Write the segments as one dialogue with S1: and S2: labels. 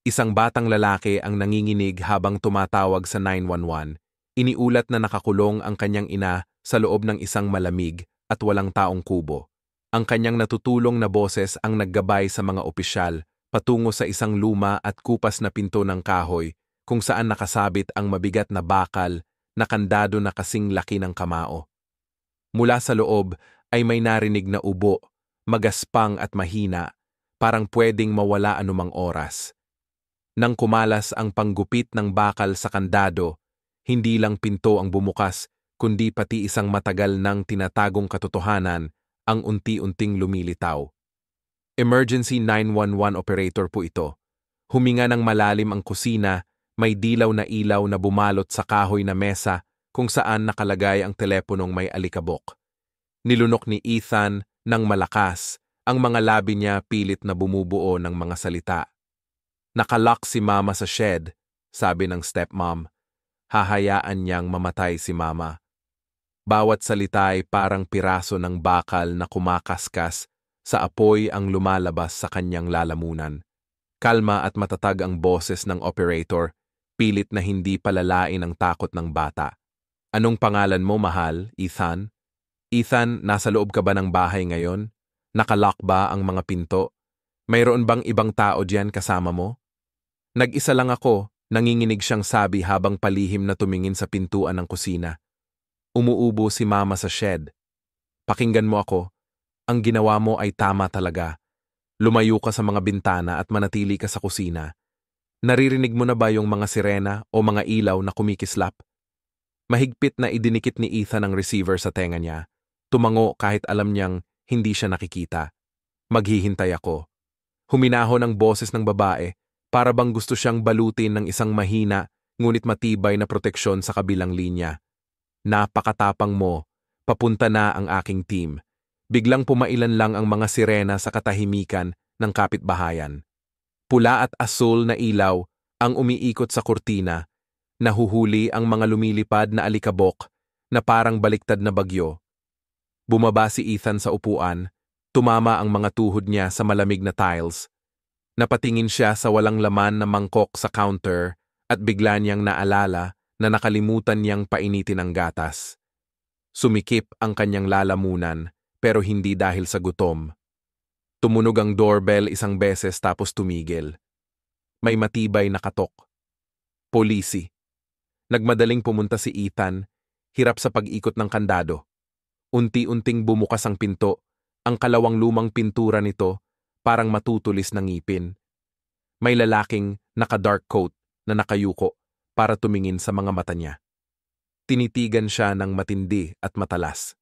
S1: Isang batang lalaki ang nanginginig habang tumatawag sa 911. Iniulat na nakakulong ang kanyang ina sa loob ng isang malamig at walang taong kubo. Ang kanyang natutulong na boses ang naggabay sa mga opisyal patungo sa isang luma at kupas na pinto ng kahoy kung saan nakasabit ang mabigat na bakal na kandado na kasing laki ng kamao. Mula sa loob ay may narinig na ubo, magaspang at mahina, parang pwedeng mawala anumang oras. Nang kumalas ang panggupit ng bakal sa kandado, hindi lang pinto ang bumukas, kundi pati isang matagal nang tinatagong katotohanan ang unti-unting lumilitaw. Emergency 911 operator po ito. Huminga ng malalim ang kusina, may dilaw na ilaw na bumalot sa kahoy na mesa kung saan nakalagay ang teleponong may alikabok. Nilunok ni Ethan ng malakas, ang mga labi niya pilit na bumubuo ng mga salita. Nakalock si Mama sa shed, sabi ng stepmom. Hahayaan niyang mamatay si Mama. Bawat salita ay parang piraso ng bakal na kumakaskas sa apoy ang lumalabas sa kanyang lalamunan. Kalma at matatag ang boses ng operator, pilit na hindi palalain ang takot ng bata. Anong pangalan mo, mahal, Ethan? Ethan, nasa loob ka ba ng bahay ngayon? Nakalock ba ang mga pinto? Mayroon bang ibang tao diyan kasama mo? Nag-isa lang ako, nanginginig siyang sabi habang palihim na tumingin sa pintuan ng kusina. Umuubo si Mama sa shed. Pakinggan mo ako, ang ginawa mo ay tama talaga. Lumayo ka sa mga bintana at manatili ka sa kusina. Naririnig mo na ba yung mga sirena o mga ilaw na kumikislap? Mahigpit na idinikit ni Ethan ang receiver sa tenga niya. Tumango kahit alam niyang hindi siya nakikita. Maghihintay ako. Huminahon ang boses ng babae, para bang gusto siyang balutin ng isang mahina ngunit matibay na proteksyon sa kabilang linya. Napakatapang mo, papunta na ang aking team. Biglang pumailan lang ang mga sirena sa katahimikan ng kapitbahayan. Pula at asul na ilaw ang umiikot sa kurtina, nahuhuli ang mga lumilipad na alikabok na parang baliktad na bagyo. Bumaba si Ethan sa upuan, tumama ang mga tuhod niya sa malamig na tiles. Napatingin siya sa walang laman na mangkok sa counter at bigla niyang naalala na nakalimutan niyang painitin ang gatas. Sumikip ang kanyang lalamunan pero hindi dahil sa gutom. Tumunog ang doorbell isang beses tapos tumigil. May matibay na katok. Polisi. Nagmadaling pumunta si Ethan, hirap sa pag-ikot ng kandado. Unti-unting bumukas ang pinto, ang kalawang lumang pintura nito parang matutulis ng ngipin. May lalaking naka-dark coat na nakayuko para tumingin sa mga mata niya. Tinitigan siya ng matindi at matalas.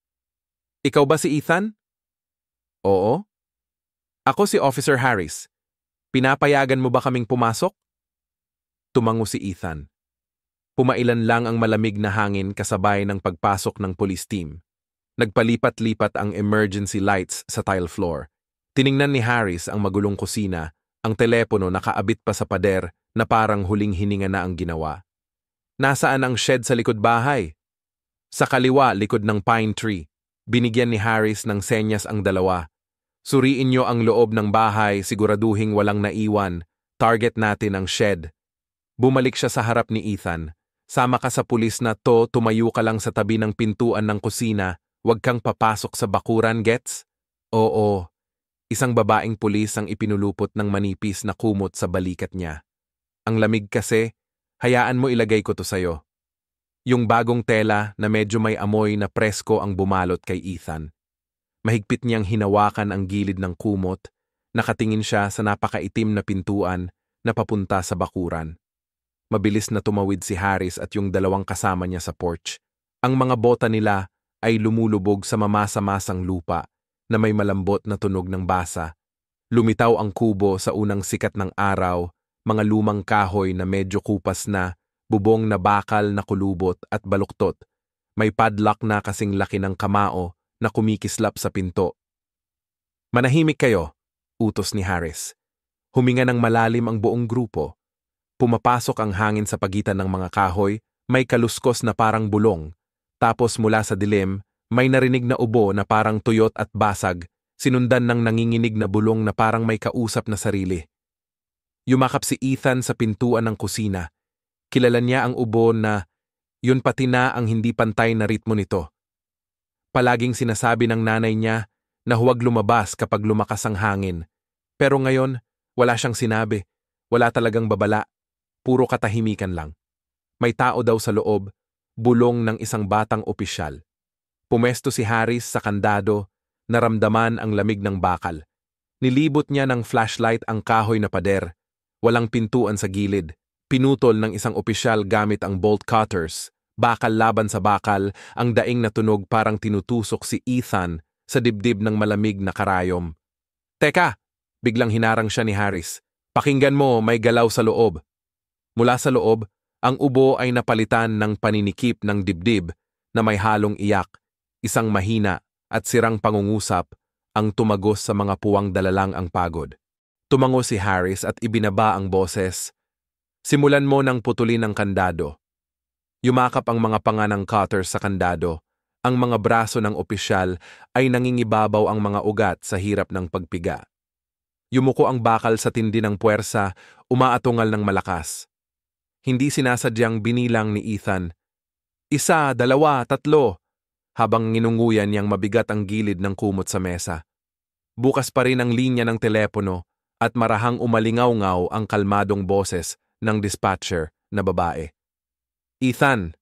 S1: Ikaw ba si Ethan? Oo. Ako si Officer Harris. Pinapayagan mo ba kaming pumasok? Tumango si Ethan. Pumailan lang ang malamig na hangin kasabay ng pagpasok ng police team. Nagpalipat-lipat ang emergency lights sa tile floor. Tiningnan ni Harris ang magulong kusina, ang telepono nakaabit pa sa pader na parang huling hininga na ang ginawa. Nasaan ang shed sa likod bahay? Sa kaliwa, likod ng pine tree. Binigyan ni Harris ng senyas ang dalawa. Suriin niyo ang loob ng bahay, siguraduhing walang naiwan. Target natin ang shed. Bumalik siya sa harap ni Ethan. Sama ka sa pulis na to, tumayo ka lang sa tabi ng pintuan ng kusina. Huwag kang papasok sa bakuran, gets? Oo. Isang babaeng pulis ang ipinulupot ng manipis na kumot sa balikat niya. Ang lamig kasi, hayaan mo ilagay ko to sayo. Yung bagong tela na medyo may amoy na presko ang bumalot kay Ethan. Mahigpit niyang hinawakan ang gilid ng kumot, nakatingin siya sa napakaitim na pintuan na papunta sa bakuran. Mabilis na tumawid si Harris at yung dalawang kasama niya sa porch. Ang mga bota nila ay lumulubog sa mamasa-masang lupa na may malambot na tunog ng basa. Lumitaw ang kubo sa unang sikat ng araw, mga lumang kahoy na medyo kupas na, bubong na bakal na kulubot at baluktot. May padlock na kasing laki ng kamao na kumikislap sa pinto. Manahimik kayo, utos ni Harris. Huminga ng malalim ang buong grupo. Pumapasok ang hangin sa pagitan ng mga kahoy, may kaluskos na parang bulong. Tapos mula sa dilim, may narinig na ubo na parang tuyot at basag, sinundan ng nanginginig na bulong na parang may kausap na sarili. Yumakap si Ethan sa pintuan ng kusina. Kilala niya ang ubo na yun pati na ang hindi pantay na ritmo nito. Palaging sinasabi ng nanay niya na huwag lumabas kapag lumakas ang hangin. Pero ngayon, wala siyang sinabi. Wala talagang babala. Puro katahimikan lang. May tao daw sa loob, bulong ng isang batang opisyal. Pumesto si Harris sa kandado, naramdaman ang lamig ng bakal. Nilibot niya ng flashlight ang kahoy na pader. Walang pintuan sa gilid. Pinutol ng isang opisyal gamit ang bolt cutters. Bakal laban sa bakal, ang daing na tunog parang tinutusok si Ethan sa dibdib ng malamig na karayom. "Teka!" Biglang hinarang siya ni Harris. "Pakinggan mo, may galaw sa loob." Mula sa loob, ang ubo ay napalitan ng paninikip ng dibdib na may halong iyak, isang mahina at sirang pangungusap ang tumagos sa mga puwang dalalang ang pagod. Tumango si Harris at ibinaba ang boses. "Simulan mo ng putulin ang kandado." Yumakap ang mga panga ng cutter sa kandado. Ang mga braso ng opisyal ay nangingibabaw ang mga ugat sa hirap ng pagpiga. Yumuko ang bakal sa tindi ng puwersa, umaatungal ng malakas. Hindi sinasadyang binilang ni Ethan. 1, 2, 3, habang nginunguyan niyang mabigat ang gilid ng kumot sa mesa. Bukas pa rin ang linya ng telepono at marahang umalingaw-ngaw ang kalmadong boses ng dispatcher na babae. "Ethan,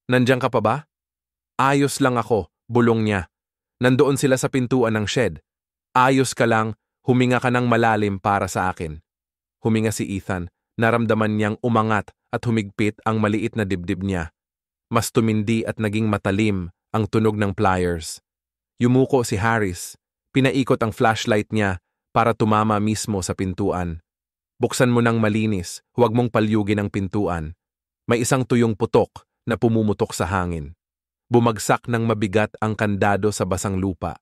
S1: nandiyan ka pa ba?" "Ayos lang ako," bulong niya. "Nandoon sila sa pintuan ng shed." "Ayos ka lang, huminga ka ng malalim para sa akin." Huminga si Ethan, naramdaman niyang umangat at humigpit ang maliit na dibdib niya. Mas tumindi at naging matalim ang tunog ng pliers. Yumuko si Harris, pinaikot ang flashlight niya para tumama mismo sa pintuan. "Buksan mo ng malinis, huwag mong palyugin ang pintuan." May isang tuyong putok na pumumutok sa hangin. Bumagsak ng mabigat ang kandado sa basang lupa.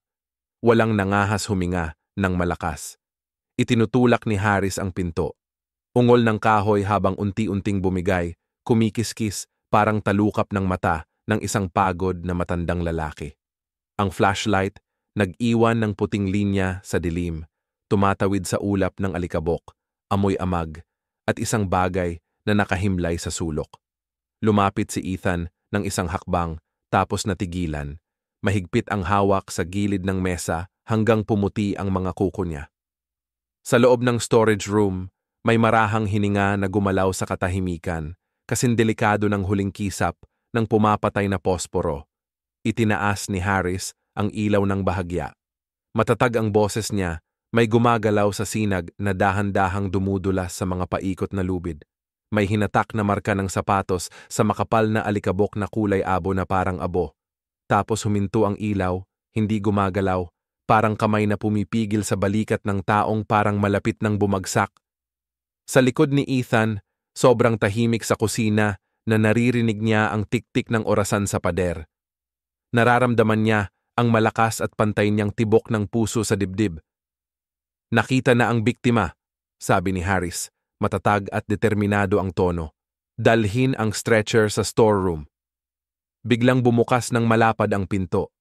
S1: Walang nangahas huminga ng malakas. Itinutulak ni Harris ang pinto. Ungol ng kahoy habang unti-unting bumigay, kumikiskis parang talukap ng mata ng isang pagod na matandang lalaki. Ang flashlight nag-iwan ng puting linya sa dilim, tumatawid sa ulap ng alikabok, amoy amag, at isang bagay na nakahimlay sa sulok. Lumapit si Ethan ng isang hakbang tapos natigilan. Mahigpit ang hawak sa gilid ng mesa hanggang pumuti ang mga kuko niya. Sa loob ng storage room, may marahang hininga na gumalaw sa katahimikan, kasing delikado ng huling kisap ng pumapatay na posporo. Itinaas ni Harris ang ilaw ng bahagya. Matatag ang boses niya, may gumagalaw sa sinag na dahan-dahang dumudulas sa mga paikot na lubid. May hinatak na marka ng sapatos sa makapal na alikabok na kulay abo na parang abo. Tapos huminto ang ilaw, hindi gumagalaw, parang kamay na pumipigil sa balikat ng taong parang malapit ng bumagsak. Sa likod ni Ethan, sobrang tahimik sa kusina na naririnig niya ang tik-tik ng orasan sa pader. Nararamdaman niya ang malakas at pantay niyang tibok ng puso sa dibdib. "Nakita na ang biktima," sabi ni Harris. Matatag at determinado ang tono. "Dalhin ang stretcher sa storeroom." Biglang bumukas ng malapad ang pinto.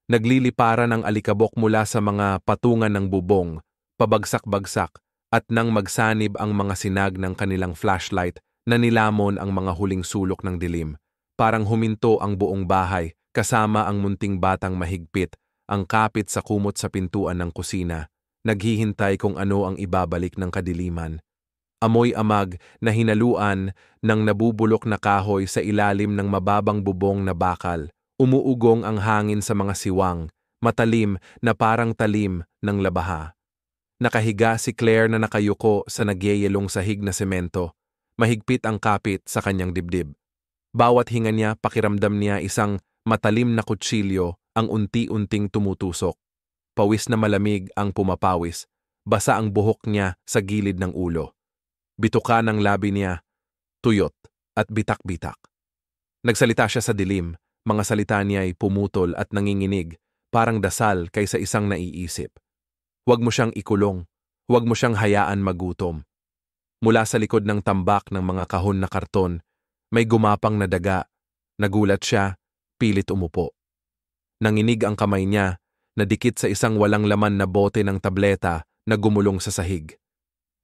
S1: Nagliliparan ang alikabok mula sa mga patungan ng bubong, pabagsak-bagsak, at nang magsanib ang mga sinag ng kanilang flashlight na nilamon ang mga huling sulok ng dilim. Parang huminto ang buong bahay, kasama ang munting batang mahigpit, ang kapit sa kumot sa pintuan ng kusina, naghihintay kung ano ang ibabalik ng kadiliman. Amoy amag na hinaluan ng nabubulok na kahoy sa ilalim ng mababang bubong na bakal. Umuugong ang hangin sa mga siwang, matalim na parang talim ng labaha. Nakahiga si Claire na nakayuko sa nagyeyelong sahig na semento. Mahigpit ang kapit sa kanyang dibdib. Bawat hinga niya, pakiramdam niya isang matalim na kutsilyo ang unti-unting tumutusok. Pawis na malamig ang pumapawis. Basa ang buhok niya sa gilid ng ulo. Bituka ng labi niya, tuyot at bitak-bitak. Nagsalita siya sa dilim, mga salita niya ay pumutol at nanginginig, parang dasal kaysa isang naiisip. Huwag mo siyang ikulong, huwag mo siyang hayaan magutom. Mula sa likod ng tambak ng mga kahon na karton, may gumapang na daga. Nagulat siya, pilit umupo. Nanginig ang kamay niya, nadikit sa isang walang laman na bote ng tableta na gumulong sa sahig.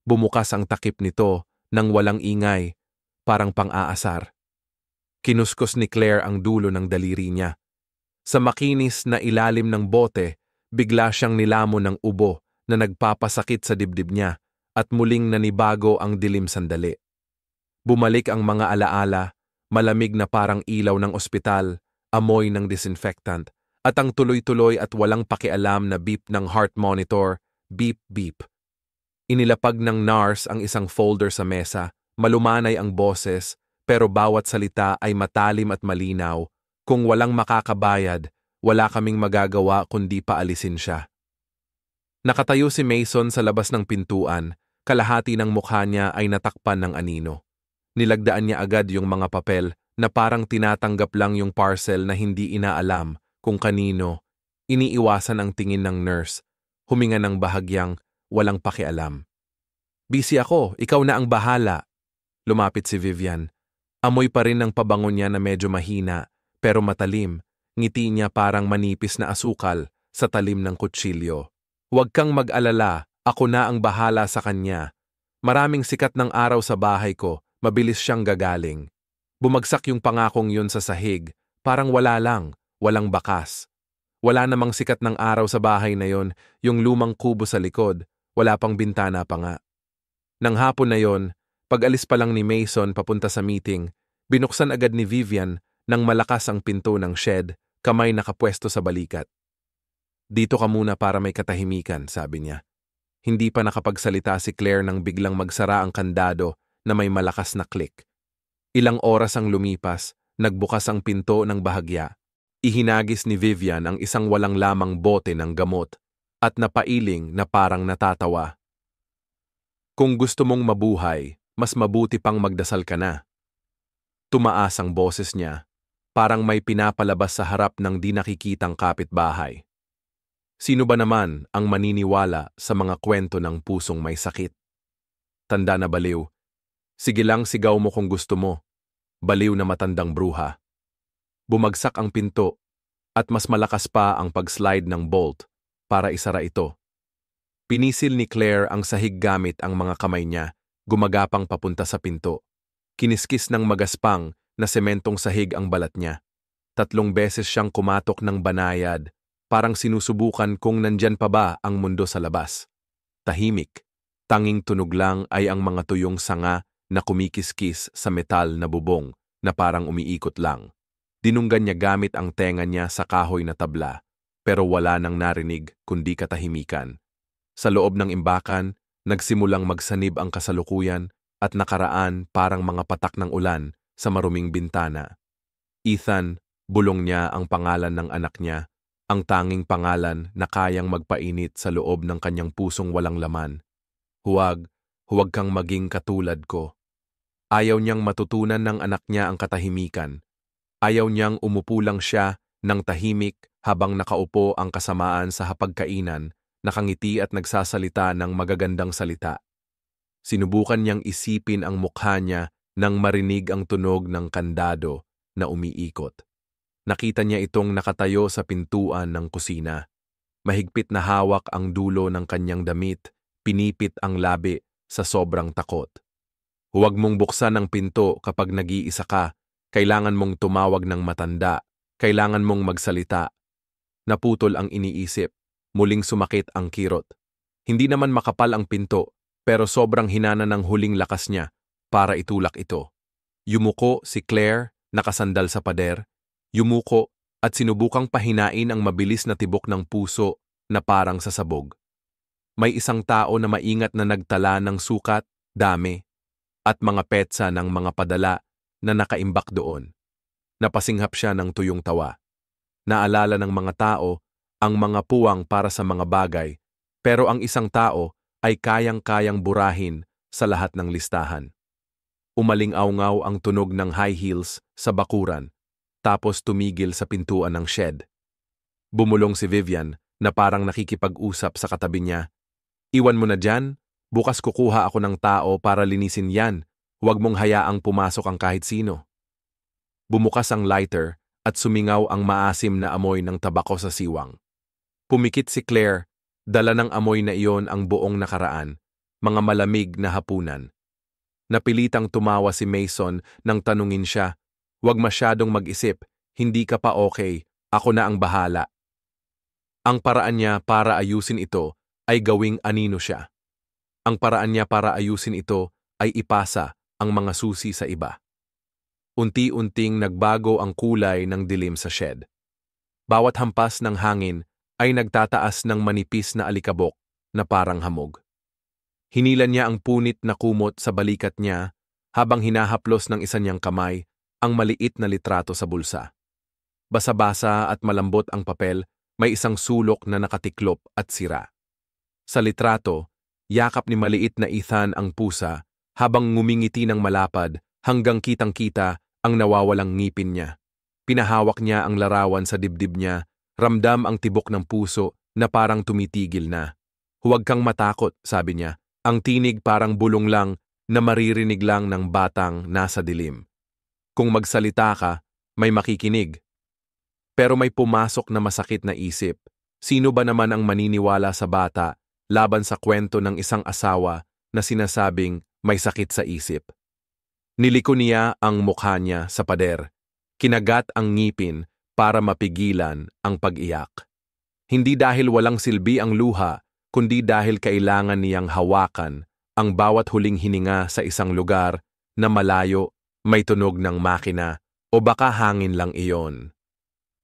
S1: Bumukas ang takip nito nang walang ingay, parang pang-aasar. Kinuskos ni Claire ang dulo ng daliri niya. Sa makinis na ilalim ng bote, bigla siyang nilamon ng ubo na nagpapasakit sa dibdib niya at muling nanibago ang dilim sandali. Bumalik ang mga alaala, malamig na parang ilaw ng ospital, amoy ng disinfectant, at ang tuloy-tuloy at walang pakialam na beep ng heart monitor, beep beep. Inilapag ng nurse ang isang folder sa mesa, malumanay ang boses, pero bawat salita ay matalim at malinaw. Kung walang makakabayad, wala kaming magagawa kundi paalisin siya. Nakatayo si Mason sa labas ng pintuan, kalahati ng mukha niya ay natakpan ng anino. Nilagdaan niya agad yung mga papel na parang tinatanggap lang yung parcel na hindi inaalam kung kanino. Iniiwasan ang tingin ng nurse, huminga ng bahagyang walang pakialam. "Busy ako, ikaw na ang bahala." Lumapit si Vivian. Amoy pa rin ng pabango niya na medyo mahina, pero matalim. Ngiti niya parang manipis na asukal sa talim ng kutsilyo. "Huwag kang mag-alala, ako na ang bahala sa kanya. Maraming sikat ng araw sa bahay ko, mabilis siyang gagaling." Bumagsak yung pangakong yun sa sahig, parang wala lang, walang bakas. Wala namang sikat ng araw sa bahay na yon, yung lumang kubo sa likod, wala pang bintana pa nga. Nang hapon na yon, pag-alis pa lang ni Mason papunta sa meeting, binuksan agad ni Vivian nang malakas ang pinto ng shed, kamay nakapwesto sa balikat. "Dito ka muna para may katahimikan," sabi niya. Hindi pa nakapagsalita si Claire nang biglang magsara ang kandado na may malakas na click. Ilang oras ang lumipas, nagbukas ang pinto ng bahagya. Ihinagis ni Vivian ang isang walang lamang bote ng gamot at napailing na parang natatawa. "Kung gusto mong mabuhay, mas mabuti pang magdasal ka na." Tumaas ang boses niya, parang may pinapalabas sa harap ng di nakikitang kapitbahay. Sino ba naman ang maniniwala sa mga kwento ng pusong may sakit? Tanda na baliw. Sige lang, sigaw mo kung gusto mo. Baliw na matandang bruha. Bumagsak ang pinto at mas malakas pa ang pag-slide ng bolt para isara ito. Pinisil ni Claire ang sahig gamit ang mga kamay niya, gumagapang papunta sa pinto. Kiniskis ng magaspang na sementong sahig ang balat niya. 3 beses siyang kumatok ng banayad, parang sinusubukan kung nandyan pa ba ang mundo sa labas. Tahimik. Tanging tunog lang ay ang mga tuyong sanga na kumikiskis sa metal na bubong na parang umiikot lang. Dinunggan niya gamit ang tenga niya sa kahoy na tabla, pero wala nang narinig kundi katahimikan. Sa loob ng imbakan, nagsimulang magsanib ang kasalukuyan at nakaraan parang mga patak ng ulan sa maruming bintana. Ethan, bulong niya ang pangalan ng anak niya, ang tanging pangalan na kayang magpainit sa loob ng kanyang pusong walang laman. Huwag kang maging katulad ko. Ayaw niyang matutunan ng anak niya ang katahimikan. Ayaw niyang umupo lang siya ng tahimik habang nakaupo ang kasamaan sa hapagkainan, nakangiti at nagsasalita ng magagandang salita. Sinubukan niyang isipin ang mukha niya nang marinig ang tunog ng kandado na umiikot. Nakita niya itong nakatayo sa pintuan ng kusina. Mahigpit na hawak ang dulo ng kanyang damit, pinipit ang labi sa sobrang takot. "Huwag mong buksan ang pinto kapag nag-iisa ka. Kailangan mong tumawag ng matanda. Kailangan mong magsalita." Naputol ang iniisip. Muling sumakit ang kirot. Hindi naman makapal ang pinto, pero sobrang hinana ng huling lakas niya para itulak ito. Yumuko si Claire, nakasandal sa pader. Yumuko at sinubukang pahinain ang mabilis na tibok ng puso na parang sasabog. May isang tao na maingat na nagtala ng sukat, dami, at mga petsa ng mga padala na nakaimbak doon. Napasinghap siya ng tuyong tawa. Naalala ng mga tao ang mga puwang para sa mga bagay, pero ang isang tao ay kayang-kayang burahin sa lahat ng listahan. Umaling-awngaw ang tunog ng high heels sa bakuran, tapos tumigil sa pintuan ng shed. Bumulong si Vivian na parang nakikipag-usap sa katabi niya. "Iwan mo na dyan, bukas kukuha ako ng tao para linisin yan. Huwag mong hayaang pumasok ang kahit sino." Bumukas ang lighter at sumingaw ang maasim na amoy ng tabako sa siwang. Pumikit si Claire, dala ng amoy na iyon ang buong nakaraan, mga malamig na hapunan. Napilitang tumawa si Mason nang tanungin siya, "Huwag masyadong mag-isip, hindi ka pa okay, ako na ang bahala." Ang paraan niya para ayusin ito ay gawing anino siya. Ang paraan niya para ayusin ito ay ipasa ang mga susi sa iba. Unti-unting nagbago ang kulay ng dilim sa shed. Bawat hampas ng hangin ay nagtataas ng manipis na alikabok na parang hamog. Hinilan niya ang punit na kumot sa balikat niya habang hinahaplos ng isa niyang kamay ang maliit na litrato sa bulsa. Basa-basa at malambot ang papel, may isang sulok na nakatiklop at sira. Sa litrato, yakap ni maliit na Ethan ang pusa habang ngumingiti ng malapad hanggang kitang-kita ang nawawalang ngipin niya. Pinahawak niya ang larawan sa dibdib niya, ramdam ang tibok ng puso na parang tumitigil na. "Huwag kang matakot," sabi niya. Ang tinig parang bulong lang na maririnig lang ng batang nasa dilim. "Kung magsalita ka, may makikinig." Pero may pumasok na masakit na isip. Sino ba naman ang maniniwala sa bata laban sa kwento ng isang asawa na sinasabing may sakit sa isip? Niliko niya ang mukha niya sa pader. Kinagat ang ngipin para mapigilan ang pag-iyak. Hindi dahil walang silbi ang luha, kundi dahil kailangan niyang hawakan ang bawat huling hininga sa isang lugar na malayo, may tunog ng makina, o baka hangin lang iyon.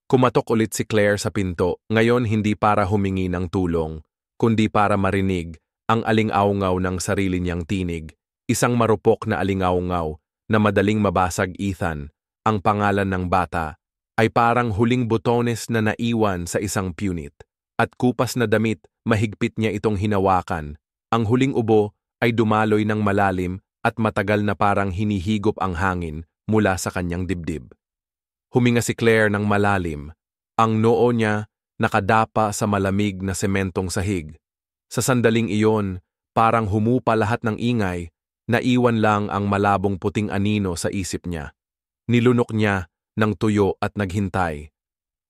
S1: Kumatok ulit si Claire sa pinto, ngayon hindi para humingi ng tulong, kundi para marinig ang aling-aungaw ng sarili niyang tinig, isang marupok na aling-aungaw na madaling mabasag. Ethan, ang pangalan ng bata, ay parang huling botones na naiwan sa isang punit. At kupas na damit, mahigpit niya itong hinawakan. Ang huling ubo ay dumaloy ng malalim at matagal na parang hinihigop ang hangin mula sa kanyang dibdib. Huminga si Claire ng malalim. Ang noo niya nakadapa sa malamig na sementong sahig. Sa sandaling iyon, parang humupa lahat ng ingay, naiwan lang ang malabong puting anino sa isip niya. Nilunok niya ng tuyo at naghintay.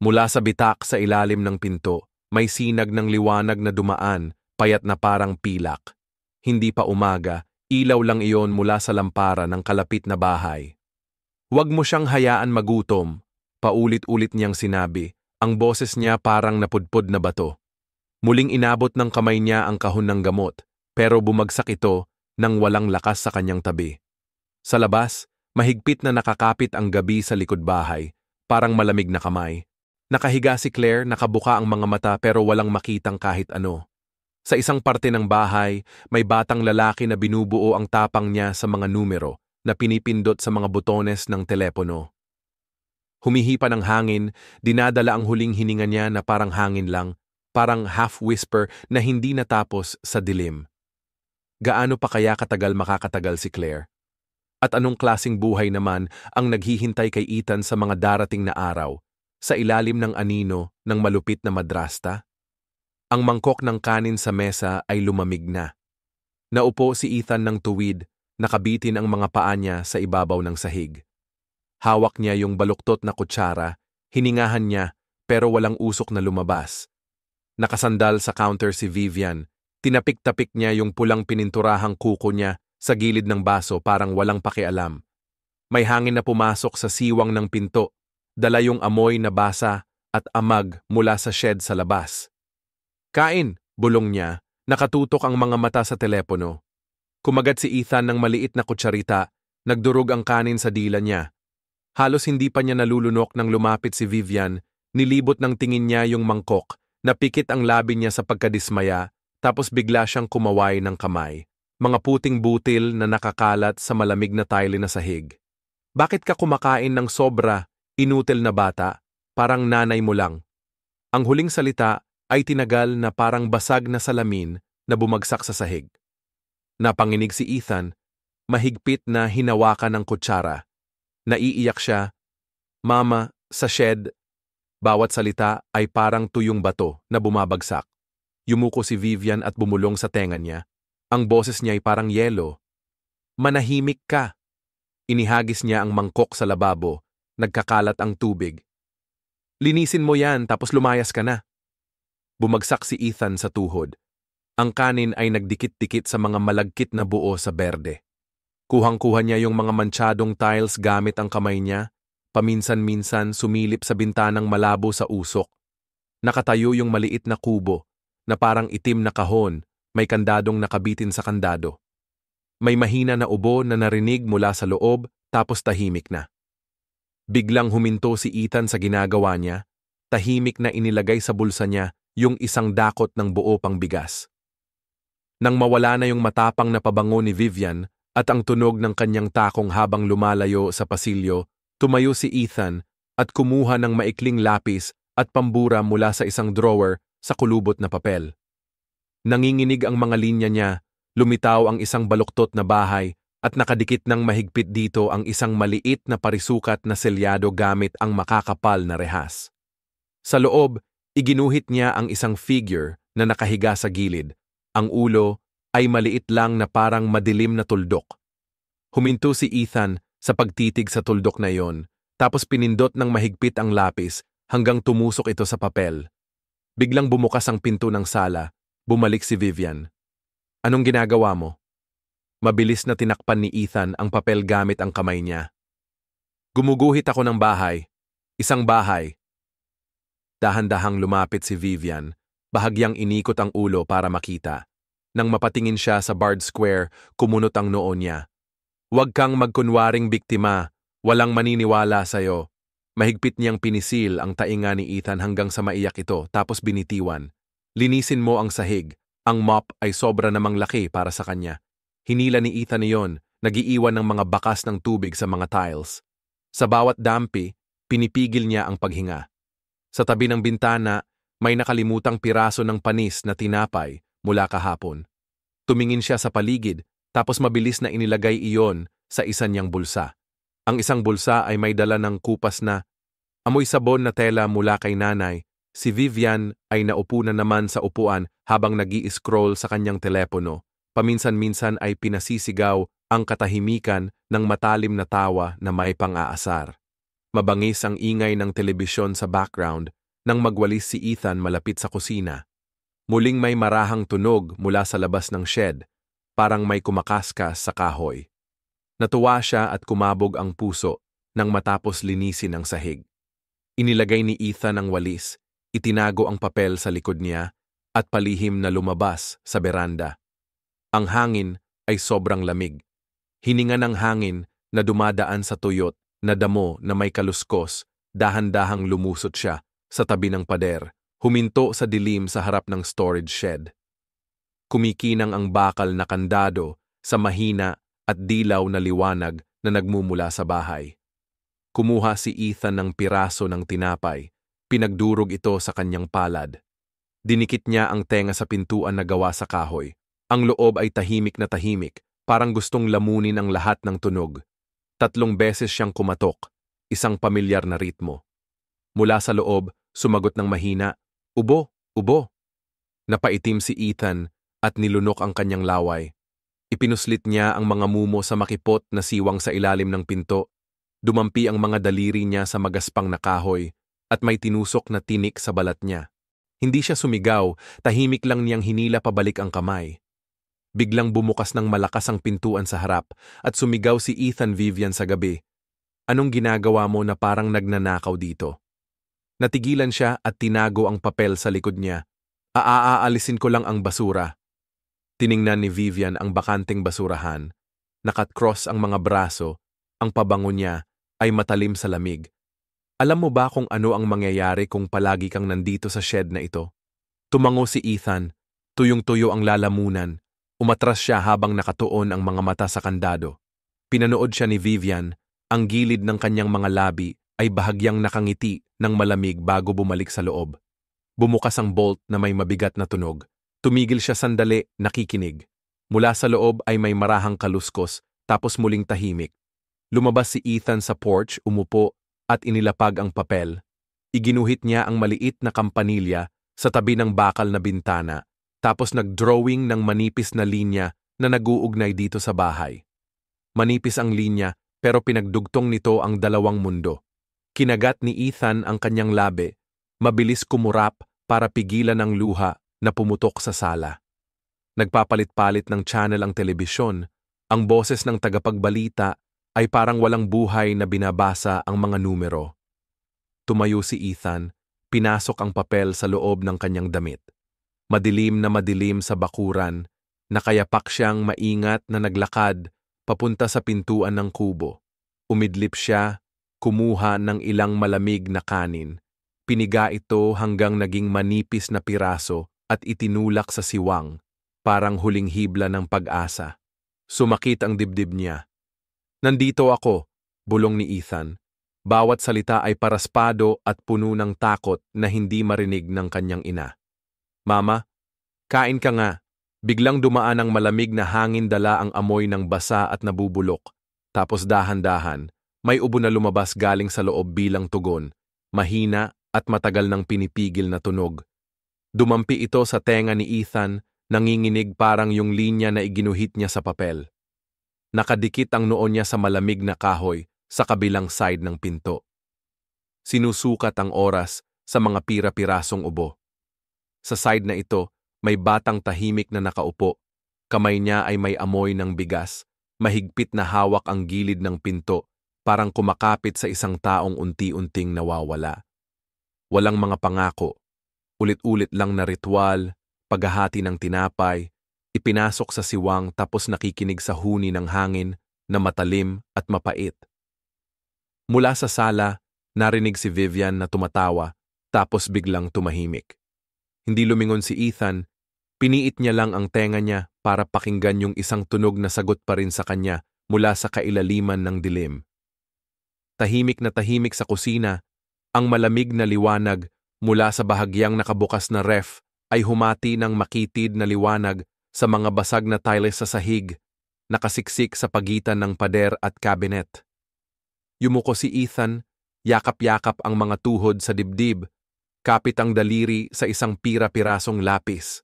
S1: Mula sa bitak sa ilalim ng pinto, may sinag ng liwanag na dumaan, payat na parang pilak. Hindi pa umaga, ilaw lang iyon mula sa lampara ng kalapit na bahay. "Huwag mo siyang hayaan magutom," paulit-ulit niyang sinabi, ang boses niya parang napudpod na bato. Muling inabot ng kamay niya ang kahon ng gamot, pero bumagsak ito nang walang lakas sa kanyang tabi. Sa labas, mahigpit na nakakapit ang gabi sa likod bahay, parang malamig na kamay. Nakahiga si Claire, nakabuka ang mga mata pero walang makitang kahit ano. Sa isang parte ng bahay, may batang lalaki na binubuo ang tapang niya sa mga numero na pinipindot sa mga butones ng telepono. Humihipa ng hangin, dinadala ang huling hininga niya na parang hangin lang, parang half-whisper na hindi natapos sa dilim. Gaano pa kaya katagal makakatagal si Claire? At anong klasing buhay naman ang naghihintay kay Ethan sa mga darating na araw, sa ilalim ng anino ng malupit na madrasta? Ang mangkok ng kanin sa mesa ay lumamig na. Naupo si Ethan ng tuwid, nakabitin ang mga paa niya sa ibabaw ng sahig. Hawak niya yung baluktot na kutsara, hiningahan niya pero walang usok na lumabas. Nakasandal sa counter si Vivian, tinapik-tapik niya yung pulang pininturahang kuko niya sa gilid ng baso parang walang pakialam. May hangin na pumasok sa siwang ng pinto, dala yung amoy na basa at amag mula sa shed sa labas. "Kain!" bulong niya, nakatutok ang mga mata sa telepono. Kumagat si Ethan ng maliit na kutsarita, nagdurog ang kanin sa dila niya. Halos hindi pa niya nalulunok nang lumapit si Vivian, nilibot ng tingin niya yung mangkok, napikit ang labi niya sa pagkadismaya, tapos bigla siyang kumaway ng kamay. Mga puting butil na nakakalat sa malamig na tile na sahig. "Bakit ka kumakain ng sobra, inutil na bata? Parang nanay mo lang." Ang huling salita ay tinagal na parang basag na salamin na bumagsak sa sahig. Napanginig si Ethan, mahigpit na hinawakan ng kutsara. Naiiyak siya. "Mama, sa shed." Bawat salita ay parang tuyong bato na bumabagsak. Yumuko si Vivian at bumulong sa tenga niya. Ang boses niya ay parang yelo. "Manahimik ka." Inihagis niya ang mangkok sa lababo, nagkakalat ang tubig. "Linisin mo yan tapos lumayas ka na." Bumagsak si Ethan sa tuhod. Ang kanin ay nagdikit-dikit sa mga malagkit na buo sa berde. Kuhang-kuha niya yung mga manchadong tiles gamit ang kamay niya, paminsan-minsan sumilip sa bintanang malabo sa usok. Nakatayo yung maliit na kubo, na parang itim na kahon, may kandadong nakabitin sa kandado. May mahina na ubo na narinig mula sa loob, tapos tahimik na. Biglang huminto si Ethan sa ginagawa niya, tahimik na inilagay sa bulsa niya yung isang dakot ng buo pang bigas. Nang mawala na yung matapang na pabango ni Vivian at ang tunog ng kanyang takong habang lumalayo sa pasilyo, tumayo si Ethan at kumuha ng maikling lapis at pambura mula sa isang drawer sa kulubot na papel. Nanginginig ang mga linya niya, lumitaw ang isang baluktot na bahay at nakadikit ng mahigpit dito ang isang maliit na parisukat na selyado gamit ang makakapal na rehas. Sa loob, iginuhit niya ang isang figure na nakahiga sa gilid. Ang ulo ay maliit lang na parang madilim na tuldok. Huminto si Ethan sa pagtitig sa tuldok na iyon, tapos pinindot ng mahigpit ang lapis hanggang tumusok ito sa papel. Biglang bumukas ang pinto ng sala, bumalik si Vivian. Anong ginagawa mo? Mabilis na tinakpan ni Ethan ang papel gamit ang kamay niya. Gumuguhit ako ng bahay. Isang bahay. Dahan-dahang lumapit si Vivian, bahagyang inikot ang ulo para makita. Nang mapatingin siya sa barred square, kumunot ang noo niya. Huwag kang magkunwaring biktima, walang maniniwala sa'yo. Mahigpit niyang pinisil ang tainga ni Ethan hanggang sa maiyak ito tapos binitiwan. Linisin mo ang sahig, ang mop ay sobra namang laki para sa kanya. Hinila ni Ethan iyon, nagiiwan ng mga bakas ng tubig sa mga tiles. Sa bawat dampi, pinipigil niya ang paghinga. Sa tabi ng bintana, may nakalimutang piraso ng panis na tinapay mula kahapon. Tumingin siya sa paligid, tapos mabilis na inilagay iyon sa isa niyang bulsa. Ang isang bulsa ay may dala ng kupas na amoy sabon na tela mula kay nanay. Si Vivian ay naupo na naman sa upuan habang nag-i-scroll sa kanyang telepono. Paminsan-minsan ay pinasisigaw ang katahimikan ng matalim na tawa na may pang-aasar. Mabangis ang ingay ng telebisyon sa background nang magwalis si Ethan malapit sa kusina. Muling may marahang tunog mula sa labas ng shed, parang may kumakaskas sa kahoy. Natuwa siya at kumabog ang puso nang matapos linisin ang sahig. Inilagay ni Ethan ang walis, itinago ang papel sa likod niya, at palihim na lumabas sa beranda. Ang hangin ay sobrang lamig. Hininga ng hangin na dumadaan sa tuyot na damo na may kaluskos, dahan-dahang lumusot siya sa tabi ng pader, huminto sa dilim sa harap ng storage shed. Kumikinang ang bakal na kandado sa mahina at dilaw na liwanag na nagmumula sa bahay. Kumuha si Ethan ng piraso ng tinapay, pinagdurog ito sa kanyang palad. Dinikit niya ang tenga sa pintuan na gawa sa kahoy. Ang loob ay tahimik na tahimik, parang gustong lamunin ang lahat ng tunog. 3 beses siyang kumatok, isang pamilyar na ritmo. Mula sa loob, sumagot ng mahina, "Ubo, ubo." Napaitim si Ethan at nilunok ang kanyang laway. Ipinuslit niya ang mga mumo sa makipot na siwang sa ilalim ng pinto. Dumampi ang mga daliri niya sa magaspang na kahoy at may tinusok na tinik sa balat niya. Hindi siya sumigaw, tahimik lang niyang hinila pabalik ang kamay. Biglang bumukas ng malakas ang pintuan sa harap at sumigaw si Ethan Vivian sa gabi. "Anong ginagawa mo na parang nagnanakaw dito?" Natigilan siya at tinago ang papel sa likod niya. "Aalisin ko lang ang basura." Tiningnan ni Vivian ang bakanteng basurahan. Nakatcross ang mga braso, ang pabango niya ay matalim sa lamig. "Alam mo ba kung ano ang mangyayari kung palagi kang nandito sa shed na ito?" Tumango si Ethan, tuyong-tuyo ang lalamunan. Umatras siya habang nakatuon ang mga mata sa kandado. Pinanood siya ni Vivian, ang gilid ng kanyang mga labi ay bahagyang nakangiti ng malamig bago bumalik sa loob. Bumukas ang bolt na may mabigat na tunog. Tumigil siya sandali, nakikinig. Mula sa loob ay may marahang kaluskos, tapos muling tahimik. Lumabas si Ethan sa porch, umupo, at inilapag ang papel. Iginuhit niya ang maliit na kampanilya sa tabi ng bakal na bintana, tapos nag-drawing ng manipis na linya na nag-uugnay dito sa bahay. Manipis ang linya, pero pinagdugtong nito ang dalawang mundo. Kinagat ni Ethan ang kanyang labi, mabilis kumurap para pigilan ang luha na pumutok sa sala. Nagpapalit-palit ng channel ang telebisyon. Ang boses ng tagapagbalita ay parang walang buhay na binabasa ang mga numero. Tumayo si Ethan, pinasok ang papel sa loob ng kanyang damit. Madilim na madilim sa bakuran, nakayapak siyang maingat na naglakad papunta sa pintuan ng kubo. Umidlip siya, kumuha ng ilang malamig na kanin. Piniga ito hanggang naging manipis na piraso at itinulak sa siwang, parang huling hibla ng pag-asa. Sumakit ang dibdib niya. "Nandito ako," bulong ni Ethan. Bawat salita ay paraspado at puno ng takot na hindi marinig ng kanyang ina. "Mama, kain ka nga." Biglang dumaan ang malamig na hangin, dala ang amoy ng basa at nabubulok. Tapos dahan-dahan, may ubo na lumabas galing sa loob bilang tugon, mahina at matagal nang pinipigil na tunog. Dumampi ito sa tenga ni Ethan, nanginginig parang yung linya na iginuhit niya sa papel. Nakadikit ang noo niya sa malamig na kahoy sa kabilang side ng pinto. Sinusukat ang oras sa mga pira-pirasong ubo. Sa side na ito, may batang tahimik na nakaupo. Kamay niya ay may amoy ng bigas. Mahigpit na hawak ang gilid ng pinto, parang kumakapit sa isang taong unti-unting nawawala. Walang mga pangako. Ulit-ulit lang na ritual, paghahati ng tinapay, ipinasok sa siwang tapos nakikinig sa huni ng hangin na matalim at mapait. Mula sa sala, narinig si Vivian na tumatawa, tapos biglang tumahimik. Hindi lumingon si Ethan, piniit niya lang ang tenga niya para pakinggan yung isang tunog na sagot pa rin sa kanya mula sa kailaliman ng dilim. Tahimik na tahimik sa kusina, ang malamig na liwanag mula sa bahagyang nakabukas na ref ay humati ng makitid na liwanag sa mga basag na tiles sa sahig, nakasiksik sa pagitan ng pader at cabinet. Yumuko si Ethan, yakap-yakap ang mga tuhod sa dibdib, kapit ang daliri sa isang pira-pirasong lapis.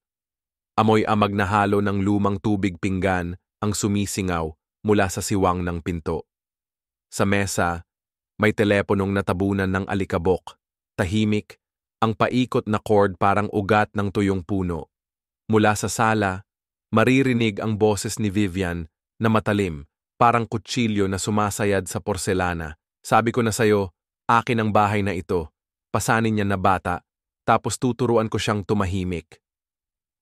S1: Amoy amag na halo ng lumang tubig pinggan ang sumisingaw mula sa siwang ng pinto. Sa mesa, may teleponong natabunan ng alikabok, tahimik, ang paikot na cord parang ugat ng tuyong puno. Mula sa sala, maririnig ang boses ni Vivian na matalim, parang kutsilyo na sumasayad sa porselana. "Sabi ko na sayo, akin ang bahay na ito." Pasanin niya na bata, tapos tuturuan ko siyang tumahimik.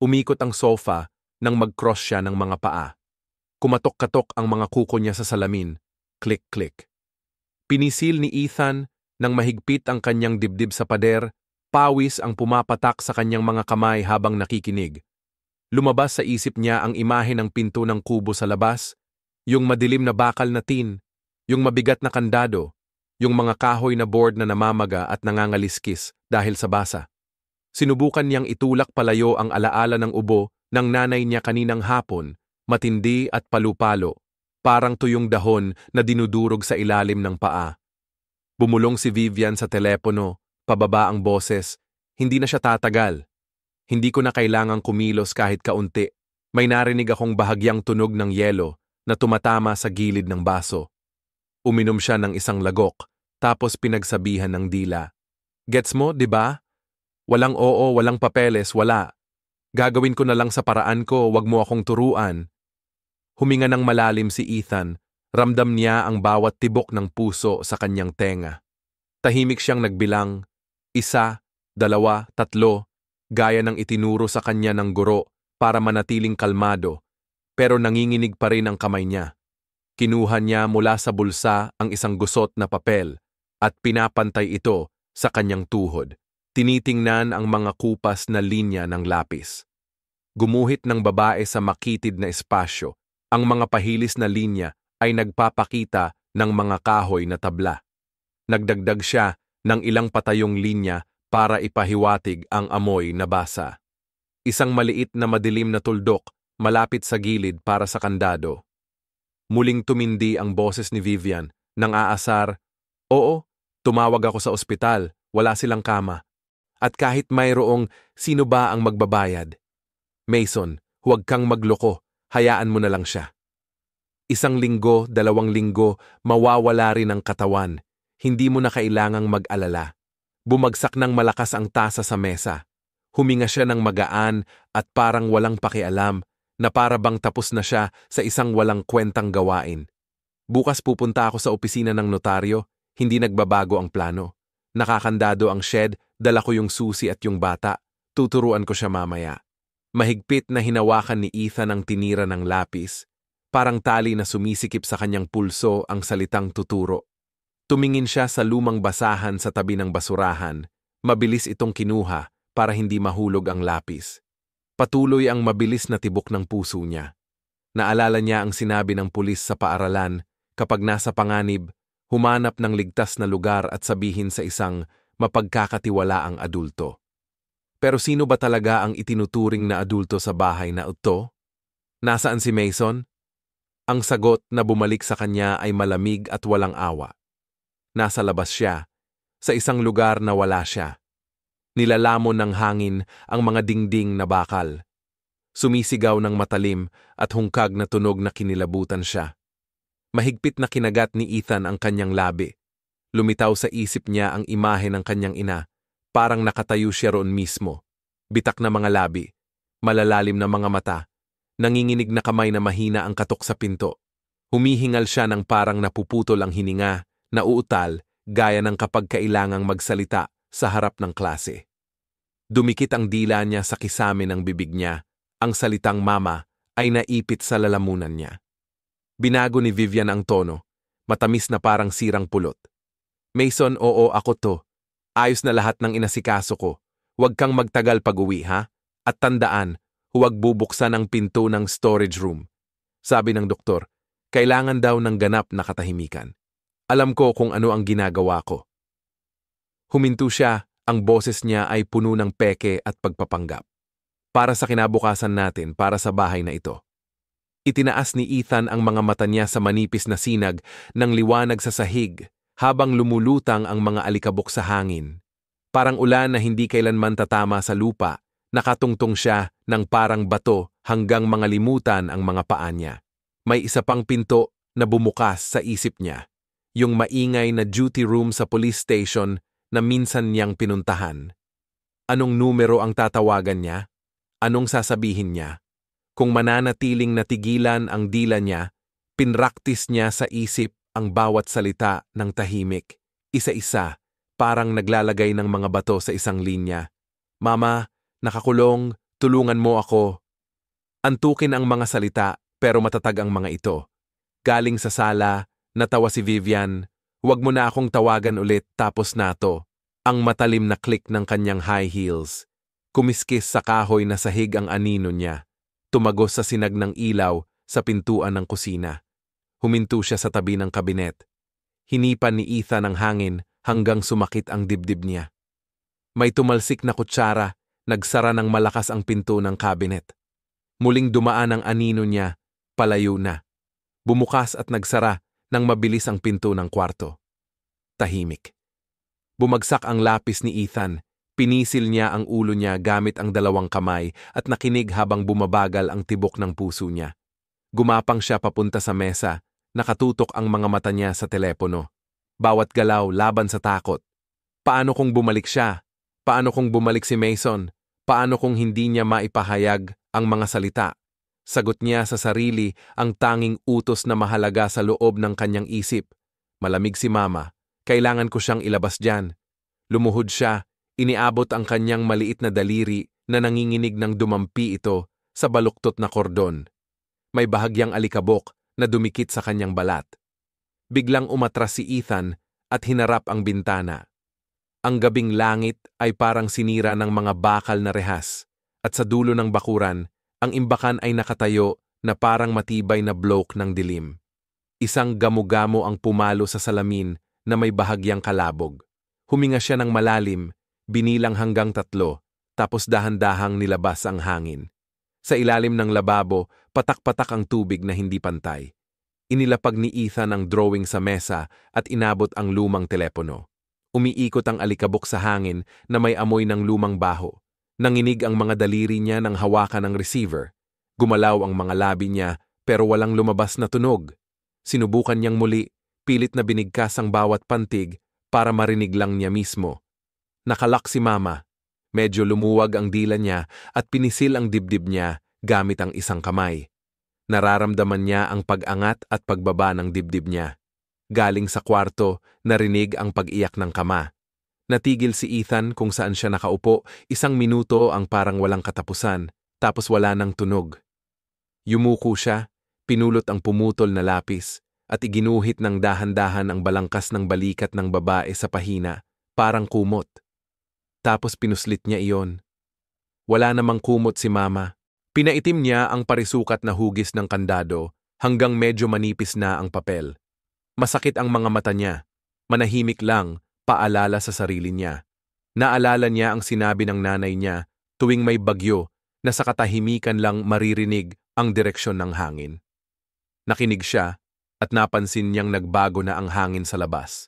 S1: Umikot ang sofa nang mag-cross siya ng mga paa. Kumatok-katok ang mga kuko niya sa salamin. Click-click. Pinisil ni Ethan nang mahigpit ang kanyang dibdib sa pader, pawis ang pumapatak sa kanyang mga kamay habang nakikinig. Lumabas sa isip niya ang imahe ng pinto ng kubo sa labas, yung madilim na bakal na tin, yung mabigat na kandado, yung mga kahoy na board na namamaga at nangangaliskis dahil sa basa. Sinubukan niyang itulak palayo ang alaala ng ubo ng nanay niya kaninang hapon, matindi at palupalo, parang tuyong dahon na dinudurog sa ilalim ng paa. Bumulong si Vivian sa telepono, pababa ang boses, hindi na siya tatagal. Hindi ko na kailangang kumilos kahit kaunti. May narinig akong bahagyang tunog ng yelo na tumatama sa gilid ng baso. Uminom siya ng isang lagok, tapos pinagsabihan ng dila. "Gets mo, di ba? Walang oo, walang papeles, wala. Gagawin ko na lang sa paraan ko, wag mo akong turuan." Huminga ng malalim si Ethan, ramdam niya ang bawat tibok ng puso sa kanyang tenga. Tahimik siyang nagbilang, 1, 2, 3, gaya ng itinuro sa kanya ng guro para manatiling kalmado, pero nanginginig pa rin ang kamay niya. Kinuha niya mula sa bulsa ang isang gusot na papel at pinapantay ito sa kanyang tuhod. Tinitingnan ang mga kupas na linya ng lapis. Gumuhit ng babae sa makitid na espasyo. Ang mga pahilis na linya ay nagpapakita ng mga kahoy na tabla. Nagdagdag siya ng ilang patayong linya para ipahiwatig ang amoy na basa. Isang maliit na madilim na tuldok malapit sa gilid para sa kandado. Muling tumindi ang boses ni Vivian nang aasar, "Oo, tumawag ako sa ospital, wala silang kama. At kahit mayroong, sino ba ang magbabayad? Mason, huwag kang magloko, hayaan mo na lang siya. 1 linggo, 2 linggo, mawawala rin ang katawan. Hindi mo na kailangang mag-alala." Bumagsak ng malakas ang tasa sa mesa. Huminga siya ng magaan at parang walang pakialam, na para bang tapos na siya sa isang walang kwentang gawain. Bukas pupunta ako sa opisina ng notaryo, hindi nagbabago ang plano. Nakakandado ang shed, dala ko yung susi at yung bata. Tuturuan ko siya mamaya. Mahigpit na hinawakan ni Ethan ang tinira ng lapis. Parang tali na sumisikip sa kanyang pulso ang salitang tuturo. Tumingin siya sa lumang basahan sa tabi ng basurahan. Mabilis itong kinuha para hindi mahulog ang lapis. Patuloy ang mabilis na tibok ng puso niya. Naalala niya ang sinabi ng pulis sa paaralan, kapag nasa panganib, humanap ng ligtas na lugar at sabihin sa isang mapagkakatiwalaang adulto. Pero sino ba talaga ang itinuturing na adulto sa bahay na ito? Nasaan si Mason? Ang sagot na bumalik sa kanya ay malamig at walang awa. Nasa labas siya, sa isang lugar na wala siya. Nilalamon ng hangin ang mga dingding na bakal. Sumisigaw ng matalim at hungkag na tunog na kinilabutan siya. Mahigpit na kinagat ni Ethan ang kanyang labi. Lumitaw sa isip niya ang imahe ng kanyang ina, parang nakatayo siya roon mismo. Bitak na mga labi, malalalim na mga mata, nanginginig na kamay na mahina ang katok sa pinto. Humihingal siya ng parang napuputol ang hininga, nauutal, gaya ng kapag kailangang magsalita sa harap ng klase. Dumikit ang dila niya sa kisame ng bibig niya, ang salitang mama ay naipit sa lalamunan niya. Binago ni Vivian ang tono, matamis na parang sirang pulot. Mason, oo ako to. Ayos na lahat ng inasikaso ko. Huwag kang magtagal pag-uwi ha? At tandaan, huwag bubuksan ang pinto ng storage room. Sabi ng doktor, kailangan daw ng ganap na katahimikan. Alam ko kung ano ang ginagawa ko. Huminto siya, ang boses niya ay puno ng peke at pagpapanggap. Para sa kinabukasan natin, para sa bahay na ito. Itinaas ni Ethan ang mga mata niya sa manipis na sinag ng liwanag sa sahig habang lumulutang ang mga alikabok sa hangin. Parang ulan na hindi kailanman tatama sa lupa, nakatungtong siya ng parang bato hanggang mga limutan ang mga paa niya. May isa pang pinto na bumukas sa isip niya, yung maingay na duty room sa police station na minsan niyang pinuntahan. Anong numero ang tatawagan niya? Anong sasabihin niya? Kung mananatiling natigilan ang dila niya, pinraktis niya sa isip ang bawat salita ng tahimik, isa-isa, parang naglalagay ng mga bato sa isang linya. Mama, nakakulong, tulungan mo ako. Antukin ang mga salita pero matatag ang mga ito. Galing sa sala, natawa si Vivian, huwag mo na akong tawagan ulit tapos na to. Ang matalim na click ng kanyang high heels. Kumiskis sa kahoy na sahig ang anino niya. Tumagos sa sinag ng ilaw sa pintuan ng kusina. Huminto siya sa tabi ng kabinet. Hinipan ni Ethan ang hangin hanggang sumakit ang dibdib niya. May tumalsik na kutsara, nagsara ng malakas ang pinto ng kabinet. Muling dumaan ang anino niya, palayo na. Bumukas at nagsara nang mabilis ang pinto ng kwarto. Tahimik. Bumagsak ang lapis ni Ethan. Pinisil niya ang ulo niya gamit ang dalawang kamay at nakinig habang bumabagal ang tibok ng puso niya. Gumapang siya papunta sa mesa, nakatutok ang mga mata niya sa telepono. Bawat galaw laban sa takot. Paano kung bumalik siya? Paano kung bumalik si Mason? Paano kung hindi niya maipahayag ang mga salita? Sagot niya sa sarili ang tanging utos na mahalaga sa loob ng kanyang isip. Malamig si Mama. Kailangan ko siyang ilabas diyan. Lumuhod siya. Iniabot ang kanyang maliit na daliri na nanginginig ng dumampi ito sa baluktot na kordon. May bahagyang alikabok na dumikit sa kanyang balat. Biglang umatras si Ethan at hinarap ang bintana. Ang gabing langit ay parang sinira ng mga bakal na rehas at sa dulo ng bakuran, ang imbakan ay nakatayo na parang matibay na bloke ng dilim. Isang gamo-gamo ang pumalo sa salamin na may bahagyang kalabog. Huminga siya ng malalim, binilang hanggang 3, tapos dahan-dahang nilabas ang hangin. Sa ilalim ng lababo, patak-patak ang tubig na hindi pantay. Inilapag ni Ethan ang drawing sa mesa at inabot ang lumang telepono. Umiikot ang alikabok sa hangin na may amoy ng lumang baho. Nanginig ang mga daliri niya ng hawakan ng receiver. Gumalaw ang mga labi niya pero walang lumabas na tunog. Sinubukan niyang muli, pilit na binigkas ang bawat pantig para marinig lang niya mismo. Nakalak si Mama. Medyo lumuwag ang dila niya at pinisil ang dibdib niya gamit ang isang kamay. Nararamdaman niya ang pag-angat at pagbaba ng dibdib niya. Galing sa kwarto, narinig ang pag-iyak ng kama. Natigil si Ethan kung saan siya nakaupo, 1 minuto ang parang walang katapusan, tapos wala nang tunog. Yumuko siya, pinulot ang pumutol na lapis, at iginuhit ng dahan-dahan ang balangkas ng balikat ng babae sa pahina, parang kumot. Tapos pinuslit niya iyon. Wala namang kumot si Mama. Pinaitim niya ang parisukat na hugis ng kandado hanggang medyo manipis na ang papel. Masakit ang mga mata niya. Manahimik lang, paalala sa sarili niya. Naalala niya ang sinabi ng nanay niya tuwing may bagyo na sa katahimikan lang maririnig ang direksyon ng hangin. Nakinig siya at napansin niyang nagbago na ang hangin sa labas.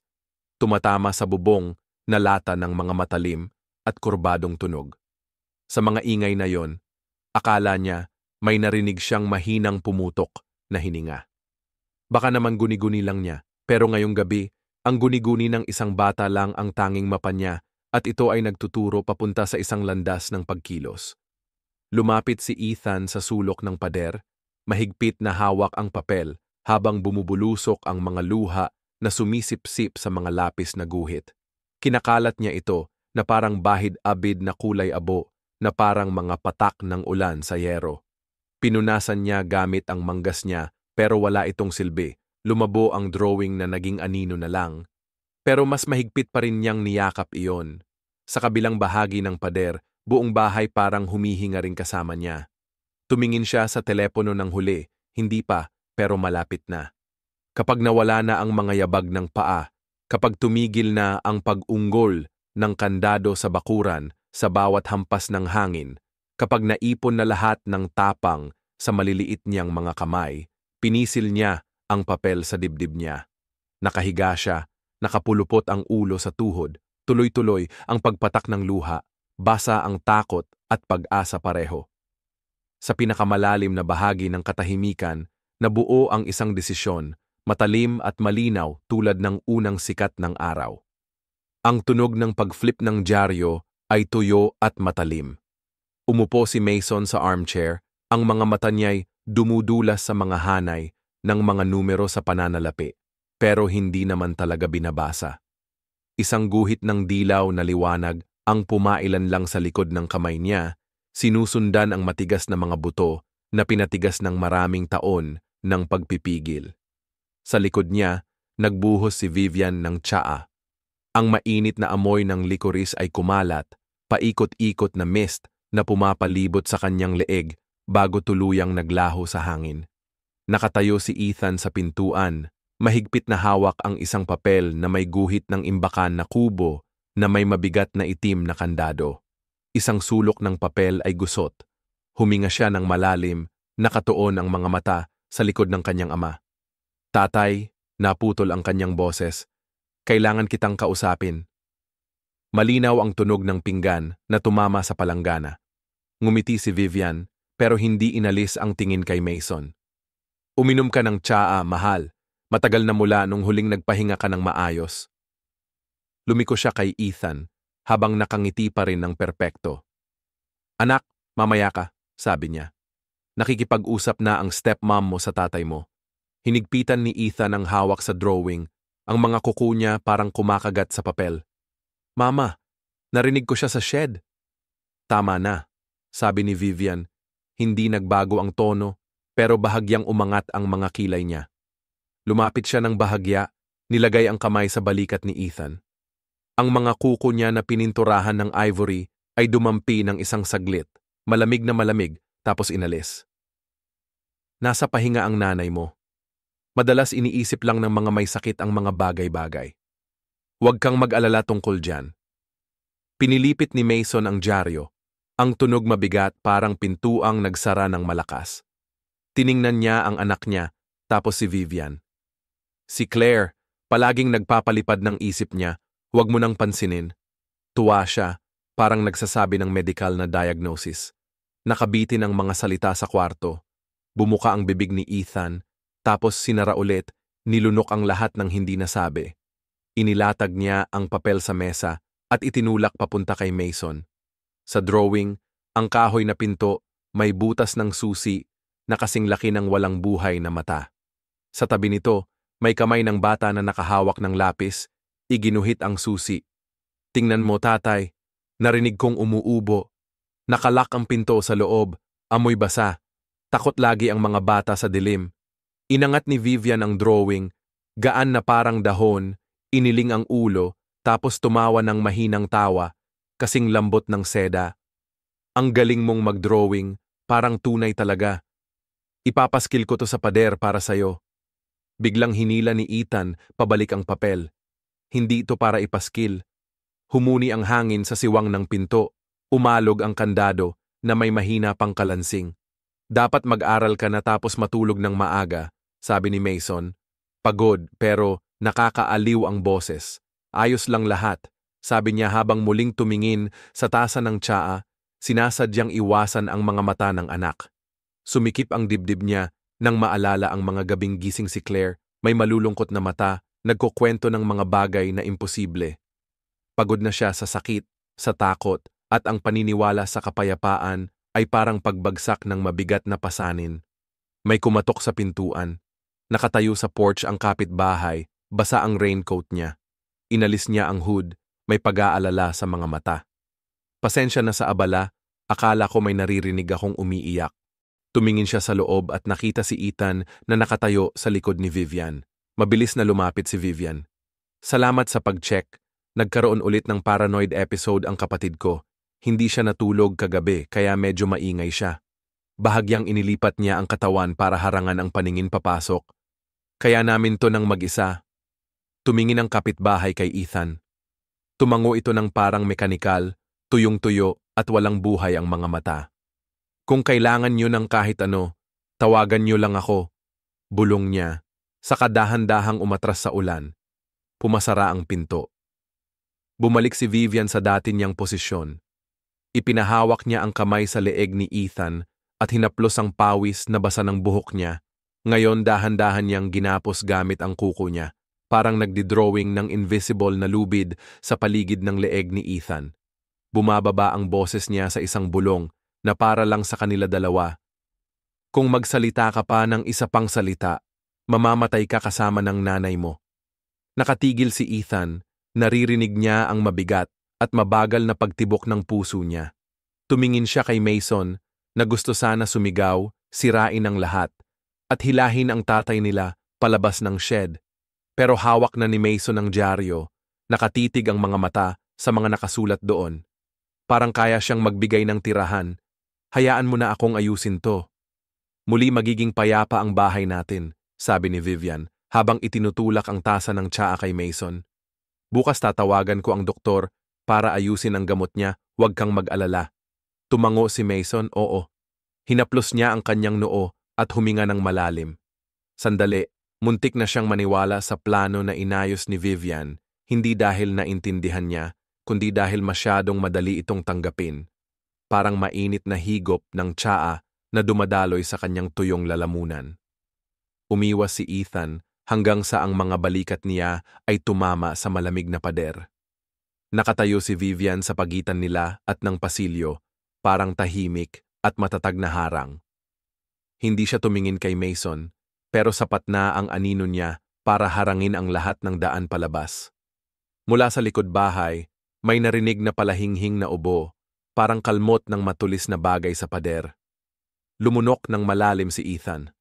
S1: Tumatama sa bubong na lata ng mga matalim at kurbadong tunog. Sa mga ingay na yon, akala niya may narinig siyang mahinang pumutok na hininga. Baka naman guni-guni lang niya, pero ngayong gabi, ang guni-guni ng isang bata lang ang tanging mapa niya at ito ay nagtuturo papunta sa isang landas ng pagkilos. Lumapit si Ethan sa sulok ng pader, mahigpit na hawak ang papel habang bumubulusok ang mga luha na sumisipsip sa mga lapis na guhit. Kinakalat niya ito na parang bahid-abid na kulay abo na parang mga patak ng ulan sa yero. Pinunasan niya gamit ang manggas niya pero wala itong silbi. Lumabo ang drawing na naging anino na lang. Pero mas mahigpit pa rin niyang niyakap iyon. Sa kabilang bahagi ng pader, buong bahay parang humihinga rin kasama niya. Tumingin siya sa telepono ng huli, hindi pa, pero malapit na. Kapag nawala na ang mga yabag ng paa, kapag tumigil na ang pag-unggol ng kandado sa bakuran sa bawat hampas ng hangin, kapag naipon na lahat ng tapang sa maliliit niyang mga kamay, pinisil niya ang papel sa dibdib niya. Nakahiga siya, nakapulupot ang ulo sa tuhod, tuloy-tuloy ang pagpatak ng luha, basa ang takot at pag-asa pareho. Sa pinakamalalim na bahagi ng katahimikan, nabuo ang isang desisyon, matalim at malinaw tulad ng unang sikat ng araw. Ang tunog ng pag-flip ng dyaryo ay tuyo at matalim. Umupo si Mason sa armchair, ang mga mata niya'y dumudulas sa mga hanay ng mga numero sa pananalapi, pero hindi naman talaga binabasa. Isang guhit ng dilaw na liwanag ang pumailan lang sa likod ng kamay niya, sinusundan ang matigas na mga buto na pinatigas ng maraming taon ng pagpipigil. Sa likod niya, nagbuhos si Vivian ng tsaa. Ang mainit na amoy ng likoris ay kumalat, paikot-ikot na mist na pumapalibot sa kanyang leeg bago tuluyang naglaho sa hangin. Nakatayo si Ethan sa pintuan, mahigpit na hawak ang isang papel na may guhit ng imbakan na kubo na may mabigat na itim na kandado. Isang sulok ng papel ay gusot. Huminga siya ng malalim, nakatuon ang mga mata sa likod ng kanyang ama. Tatay, naputol ang kanyang boses. Kailangan kitang kausapin. Malinaw ang tunog ng pinggan na tumama sa palanggana. Ngumiti si Vivian, pero hindi inalis ang tingin kay Mason. Uminom ka ng tsaa, mahal. Matagal na mula nung huling nagpahinga ka ng maayos. Lumiko siya kay Ethan, habang nakangiti pa rin ng perpekto. Anak, mamaya ka, sabi niya. Nakikipag-usap na ang stepmom mo sa tatay mo. Hinigpitan ni Ethan ang hawak sa drawing, ang mga kuko niya parang kumakagat sa papel. Mama, narinig ko siya sa shed. Tama na, sabi ni Vivian. Hindi nagbago ang tono, pero bahagyang umangat ang mga kilay niya. Lumapit siya ng bahagya, nilagay ang kamay sa balikat ni Ethan. Ang mga kuko niya na pininturahan ng ivory ay dumampi ng isang saglit, malamig na malamig, tapos inalis. Nasa pahinga ang nanay mo. Madalas iniisip lang ng mga may sakit ang mga bagay-bagay. Huwag kang mag-alala tungkol dyan. Pinilipit ni Mason ang dyaryo. Ang tunog mabigat parang pintuang nagsara ng malakas. Tiningnan niya ang anak niya, tapos si Vivian. Si Claire, palaging nagpapalipad ng isip niya, huwag mo nang pansinin. Tuwa siya, parang nagsasabi ng medical na diagnosis. Nakabitin ang mga salita sa kwarto. Bumuka ang bibig ni Ethan, tapos sinara ulit, nilunok ang lahat ng hindi nasabi. Inilatag niya ang papel sa mesa at itinulak papunta kay Mason. Sa drawing, ang kahoy na pinto may butas ng susi na kasing laki ng walang buhay na mata. Sa tabi nito, may kamay ng bata na nakahawak ng lapis, iginuhit ang susi. Tingnan mo, tatay, narinig kong umuubo. Nakalak ang pinto sa loob, amoy basa. Takot lagi ang mga bata sa dilim. Inangat ni Vivian ang drawing, gaan na parang dahon, iniling ang ulo, tapos tumawa ng mahinang tawa, kasing lambot ng seda. Ang galing mong mag-drawing, parang tunay talaga. Ipapaskil ko to sa pader para sayo. Biglang hinila ni Ethan pabalik ang papel. Hindi ito para ipaskil. Humuni ang hangin sa siwang ng pinto, umalog ang kandado na may mahina pang kalansing. Dapat mag-aral ka na tapos matulog ng maaga, sabi ni Mason. Pagod pero nakakaaliw ang boses. Ayos lang lahat, sabi niya habang muling tumingin sa tasa ng tsaa, sinasadyang iwasan ang mga mata ng anak. Sumikip ang dibdib niya nang maalala ang mga gabing gising si Claire, may malulungkot na mata, nagkukwento ng mga bagay na imposible. Pagod na siya sa sakit, sa takot, at ang paniniwala sa kapayapaan ay parang pagbagsak ng mabigat na pasanin. May kumatok sa pintuan. Nakatayo sa porch ang kapitbahay, basa ang raincoat niya. Inalis niya ang hood, may pag-aalala sa mga mata. Pasensya na sa abala, akala ko may naririnig akong umiiyak. Tumingin siya sa loob at nakita si Ethan na nakatayo sa likod ni Vivian. Mabilis na lumapit si Vivian. Salamat sa pag-check. Nagkaroon ulit ng paranoid episode ang kapatid ko. Hindi siya natulog kagabi kaya medyo maingay siya. Bahagyang inilipat niya ang katawan para harangan ang paningin papasok. Kaya namin to ng mag-isa. Tumingin ang kapitbahay kay Ethan. Tumango ito ng parang mekanikal, tuyong-tuyo at walang buhay ang mga mata. Kung kailangan niyo ng kahit ano, tawagan niyo lang ako. Bulong niya. Saka dahan-dahang umatras sa ulan. Pumasara ang pinto. Bumalik si Vivian sa dati niyang posisyon. Ipinahawak niya ang kamay sa leeg ni Ethan at hinaplos ang pawis na basa ng buhok niya. Ngayon dahan-dahan niyang ginapos gamit ang kuko niya, parang nagdidrawing ng invisible na lubid sa paligid ng leeg ni Ethan. Bumababa ang boses niya sa isang bulong na para lang sa kanila dalawa. Kung magsalita ka pa ng isa pang salita, mamamatay ka kasama ng nanay mo. Nakatigil si Ethan, naririnig niya ang mabigat at mabagal na pagtibok ng puso niya. Tumingin siya kay Mason na gusto sana sumigaw, sirain ang lahat, at hilahin ang tatay nila palabas ng shed. Pero hawak na ni Mason ang dyaryo, nakatitig ang mga mata sa mga nakasulat doon. Parang kaya siyang magbigay ng tirahan. Hayaan mo na akong ayusin to. Muli magiging payapa ang bahay natin, sabi ni Vivian habang itinutulak ang tasa ng tsaa kay Mason. Bukas tatawagan ko ang doktor para ayusin ang gamot niya, huwag kang mag-alala. Tumango si Mason, oo. Hinaplos niya ang kanyang noo at huminga ng malalim. Sandali, muntik na siyang maniwala sa plano na inayos ni Vivian, hindi dahil naintindihan niya, kundi dahil masyadong madali itong tanggapin. Parang mainit na higop ng tsaa na dumadaloy sa kanyang tuyong lalamunan. Umiwas si Ethan hanggang sa ang mga balikat niya ay tumama sa malamig na pader. Nakatayo si Vivian sa pagitan nila at ng pasilyo, parang tahimik at matatag na harang. Hindi siya tumingin kay Mason, pero sapat na ang anino niya para harangin ang lahat ng daan palabas. Mula sa likod bahay, may narinig na palahinghing na ubo, parang kalmot ng matulis na bagay sa pader. Lumunok ng malalim si Ethan.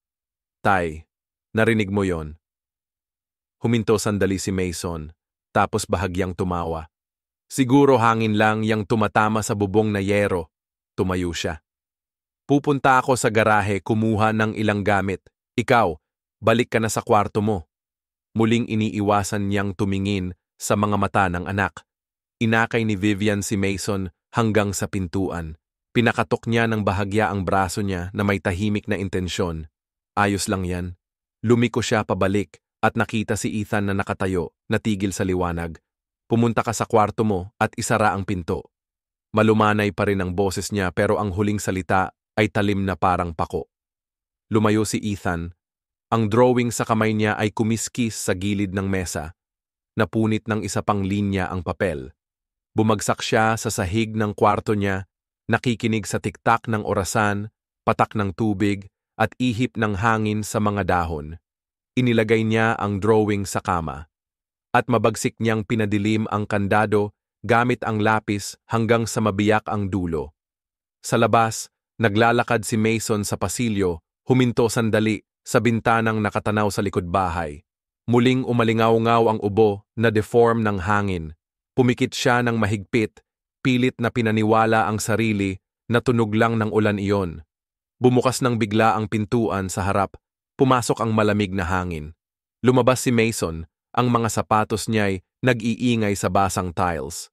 S1: Tay, narinig mo yon? Huminto sandali si Mason, tapos bahagyang tumawa. Siguro hangin lang yang tumatama sa bubong na yero. Tumayo siya. Pupunta ako sa garahe kumuha ng ilang gamit. Ikaw, balik ka na sa kwarto mo. Muling iniiwasan niyang tumingin sa mga mata ng anak. Inakay ni Vivian si Mason hanggang sa pintuan. Pinakatok niya ng bahagya ang braso niya na may tahimik na intensyon. Ayos lang yan. Lumiko siya pabalik at nakita si Ethan na nakatayo, natigil sa liwanag. Pumunta ka sa kwarto mo at isara ang pinto. Malumanay pa rin ang boses niya pero ang huling salita ay talim na parang pako. Lumayo si Ethan. Ang drawing sa kamay niya ay kumiskis sa gilid ng mesa. Napunit ng isa pang linya ang papel. Bumagsak siya sa sahig ng kwarto niya, nakikinig sa tiktak ng orasan patak ng tubig, at ihip ng hangin sa mga dahon. Inilagay niya ang drawing sa kama. At mabagsik niyang pinadilim ang kandado gamit ang lapis hanggang sa mabiyak ang dulo. Sa labas, naglalakad si Mason sa pasilyo, huminto sandali sa bintanang nakatanaw sa likod bahay. Muling umalingaw-ngaw ang ubo na deform ng hangin. Pumikit siya ng mahigpit, pilit na pinaniwala ang sarili na tunog lang ng ulan iyon. Bumukas ng bigla ang pintuan sa harap, pumasok ang malamig na hangin. Lumabas si Mason, ang mga sapatos niya'y nag-iingay sa basang tiles.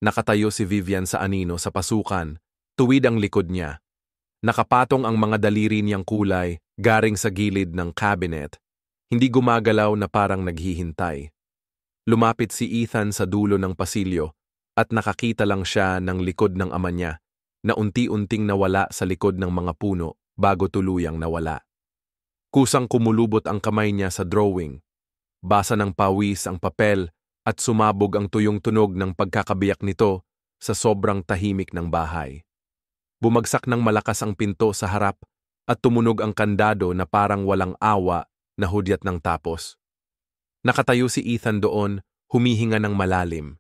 S1: Nakatayo si Vivian sa anino sa pasukan, tuwid ang likod niya. Nakapatong ang mga daliri niyang kulay, garing sa gilid ng cabinet. Hindi gumagalaw na parang naghihintay. Lumapit si Ethan sa dulo ng pasilyo at nakakita lang siya ng likod ng ama niya na unti-unting nawala sa likod ng mga puno bago tuluyang nawala. Kusang kumulubot ang kamay niya sa drawing. Basa ng pawis ang papel at sumabog ang tuyong tunog ng pagkakabiyak nito sa sobrang tahimik ng bahay. Bumagsak ng malakas ang pinto sa harap at tumunog ang kandado na parang walang awa na hudyat ng tapos. Nakatayo si Ethan doon, humihinga ng malalim.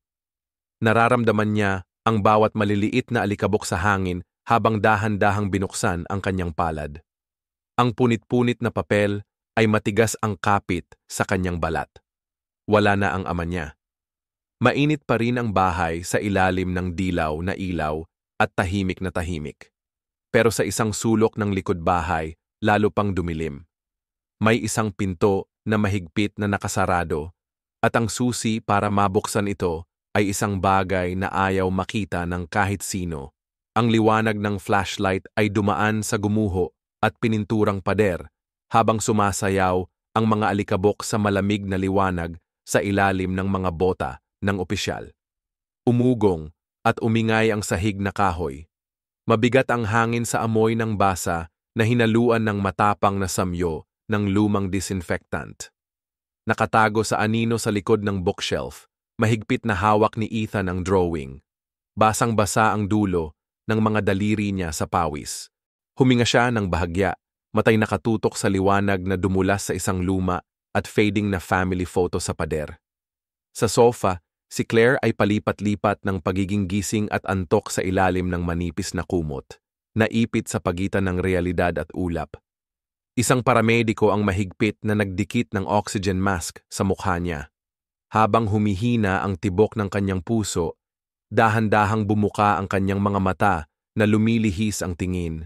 S1: Nararamdaman niya ang bawat maliliit na alikabok sa hangin habang dahan-dahang binuksan ang kanyang palad. Ang punit-punit na papel ay matigas ang kapit sa kanyang balat. Wala na ang ama niya. Mainit pa rin ang bahay sa ilalim ng dilaw na ilaw at tahimik na tahimik. Pero sa isang sulok ng likod bahay, lalo pang dumilim. May isang pinto na mahigpit na nakasarado at ang susi para mabuksan ito ay isang bagay na ayaw makita ng kahit sino. Ang liwanag ng flashlight ay dumaan sa gumuho at pininturang pader habang sumasayaw ang mga alikabok sa malamig na liwanag sa ilalim ng mga bota ng opisyal. Umugong at umingay ang sahig na kahoy. Mabigat ang hangin sa amoy ng basa na hinaluan ng matapang na samyo ng lumang disinfectant. Nakatago sa anino sa likod ng bookshelf, mahigpit na hawak ni Ethan ang drawing. Basang-basa ang dulo ng mga daliri niya sa pawis. Huminga siya ng bahagya, matay nakatutok sa liwanag na dumulas sa isang luma at fading na family photo sa pader. Sa sofa, si Claire ay palipat-lipat ng pagiging gising at antok sa ilalim ng manipis na kumot, naipit sa pagitan ng realidad at ulap. Isang paramediko ang mahigpit na nagdikit ng oxygen mask sa mukha niya. Habang humihina ang tibok ng kanyang puso, dahan-dahang bumuka ang kanyang mga mata na lumilihis ang tingin.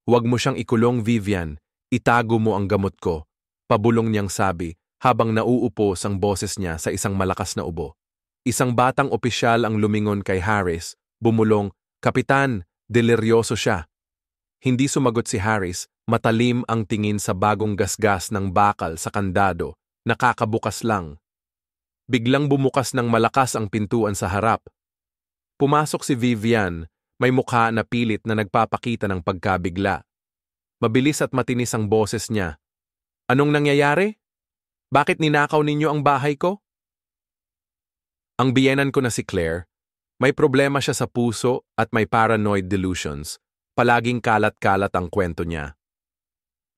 S1: "Huwag mo siyang ikulong, Vivian. Itago mo ang gamot ko," pabulong niyang sabi habang nauupos ang boses niya sa isang malakas na ubo. Isang batang opisyal ang lumingon kay Harris, bumulong, "Kapitan, deliryoso siya." Hindi sumagot si Harris, matalim ang tingin sa bagong gasgas ng bakal sa kandado, nakakabukas lang. Biglang bumukas ng malakas ang pintuan sa harap. Pumasok si Vivian, may mukha na pilit na nagpapakita ng pagkabigla. Mabilis at matinis ang boses niya. "Anong nangyayari? Bakit ninakaw ninyo ang bahay ko?" Ang biyenan ko na si Claire, may problema siya sa puso at may paranoid delusions. Palaging kalat-kalat ang kwento niya.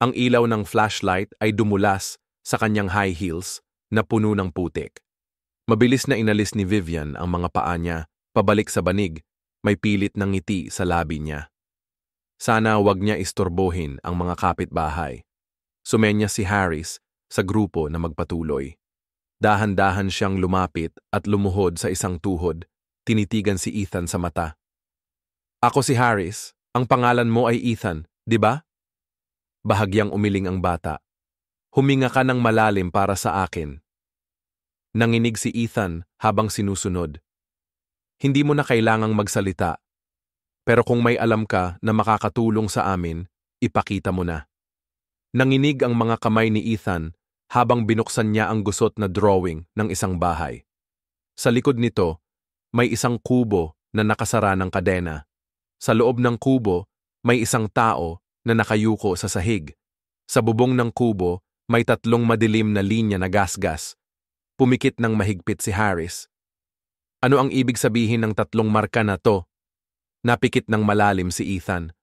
S1: Ang ilaw ng flashlight ay dumulas sa kanyang high heels na puno ng putik. Mabilis na inalis ni Vivian ang mga paa niya, pabalik sa banig, may pilit ng ngiti sa labi niya. Sana wag niya istorbohin ang mga kapitbahay. Sumenya si Harris sa grupo na magpatuloy. Dahan-dahan siyang lumapit at lumuhod sa isang tuhod, tinitigan si Ethan sa mata. "Ako si Harris. Ang pangalan mo ay Ethan, di ba?" Bahagyang umiling ang bata. "Huminga ka ng malalim para sa akin." Nanginig si Ethan habang sinusunod. "Hindi mo na kailangang magsalita. Pero kung may alam ka na makakatulong sa amin, ipakita mo na." Nanginig ang mga kamay ni Ethan habang binuksan niya ang gusot na drawing ng isang bahay. Sa likod nito, may isang kubo na nakasara ng kadena. Sa loob ng kubo, may isang tao na nakayuko sa sahig. Sa bubong ng kubo, may 3 madilim na linya na gasgas. Pumikit ng mahigpit si Harris. "Ano ang ibig sabihin ng 3 marka na to?" Napikit ng malalim si Ethan.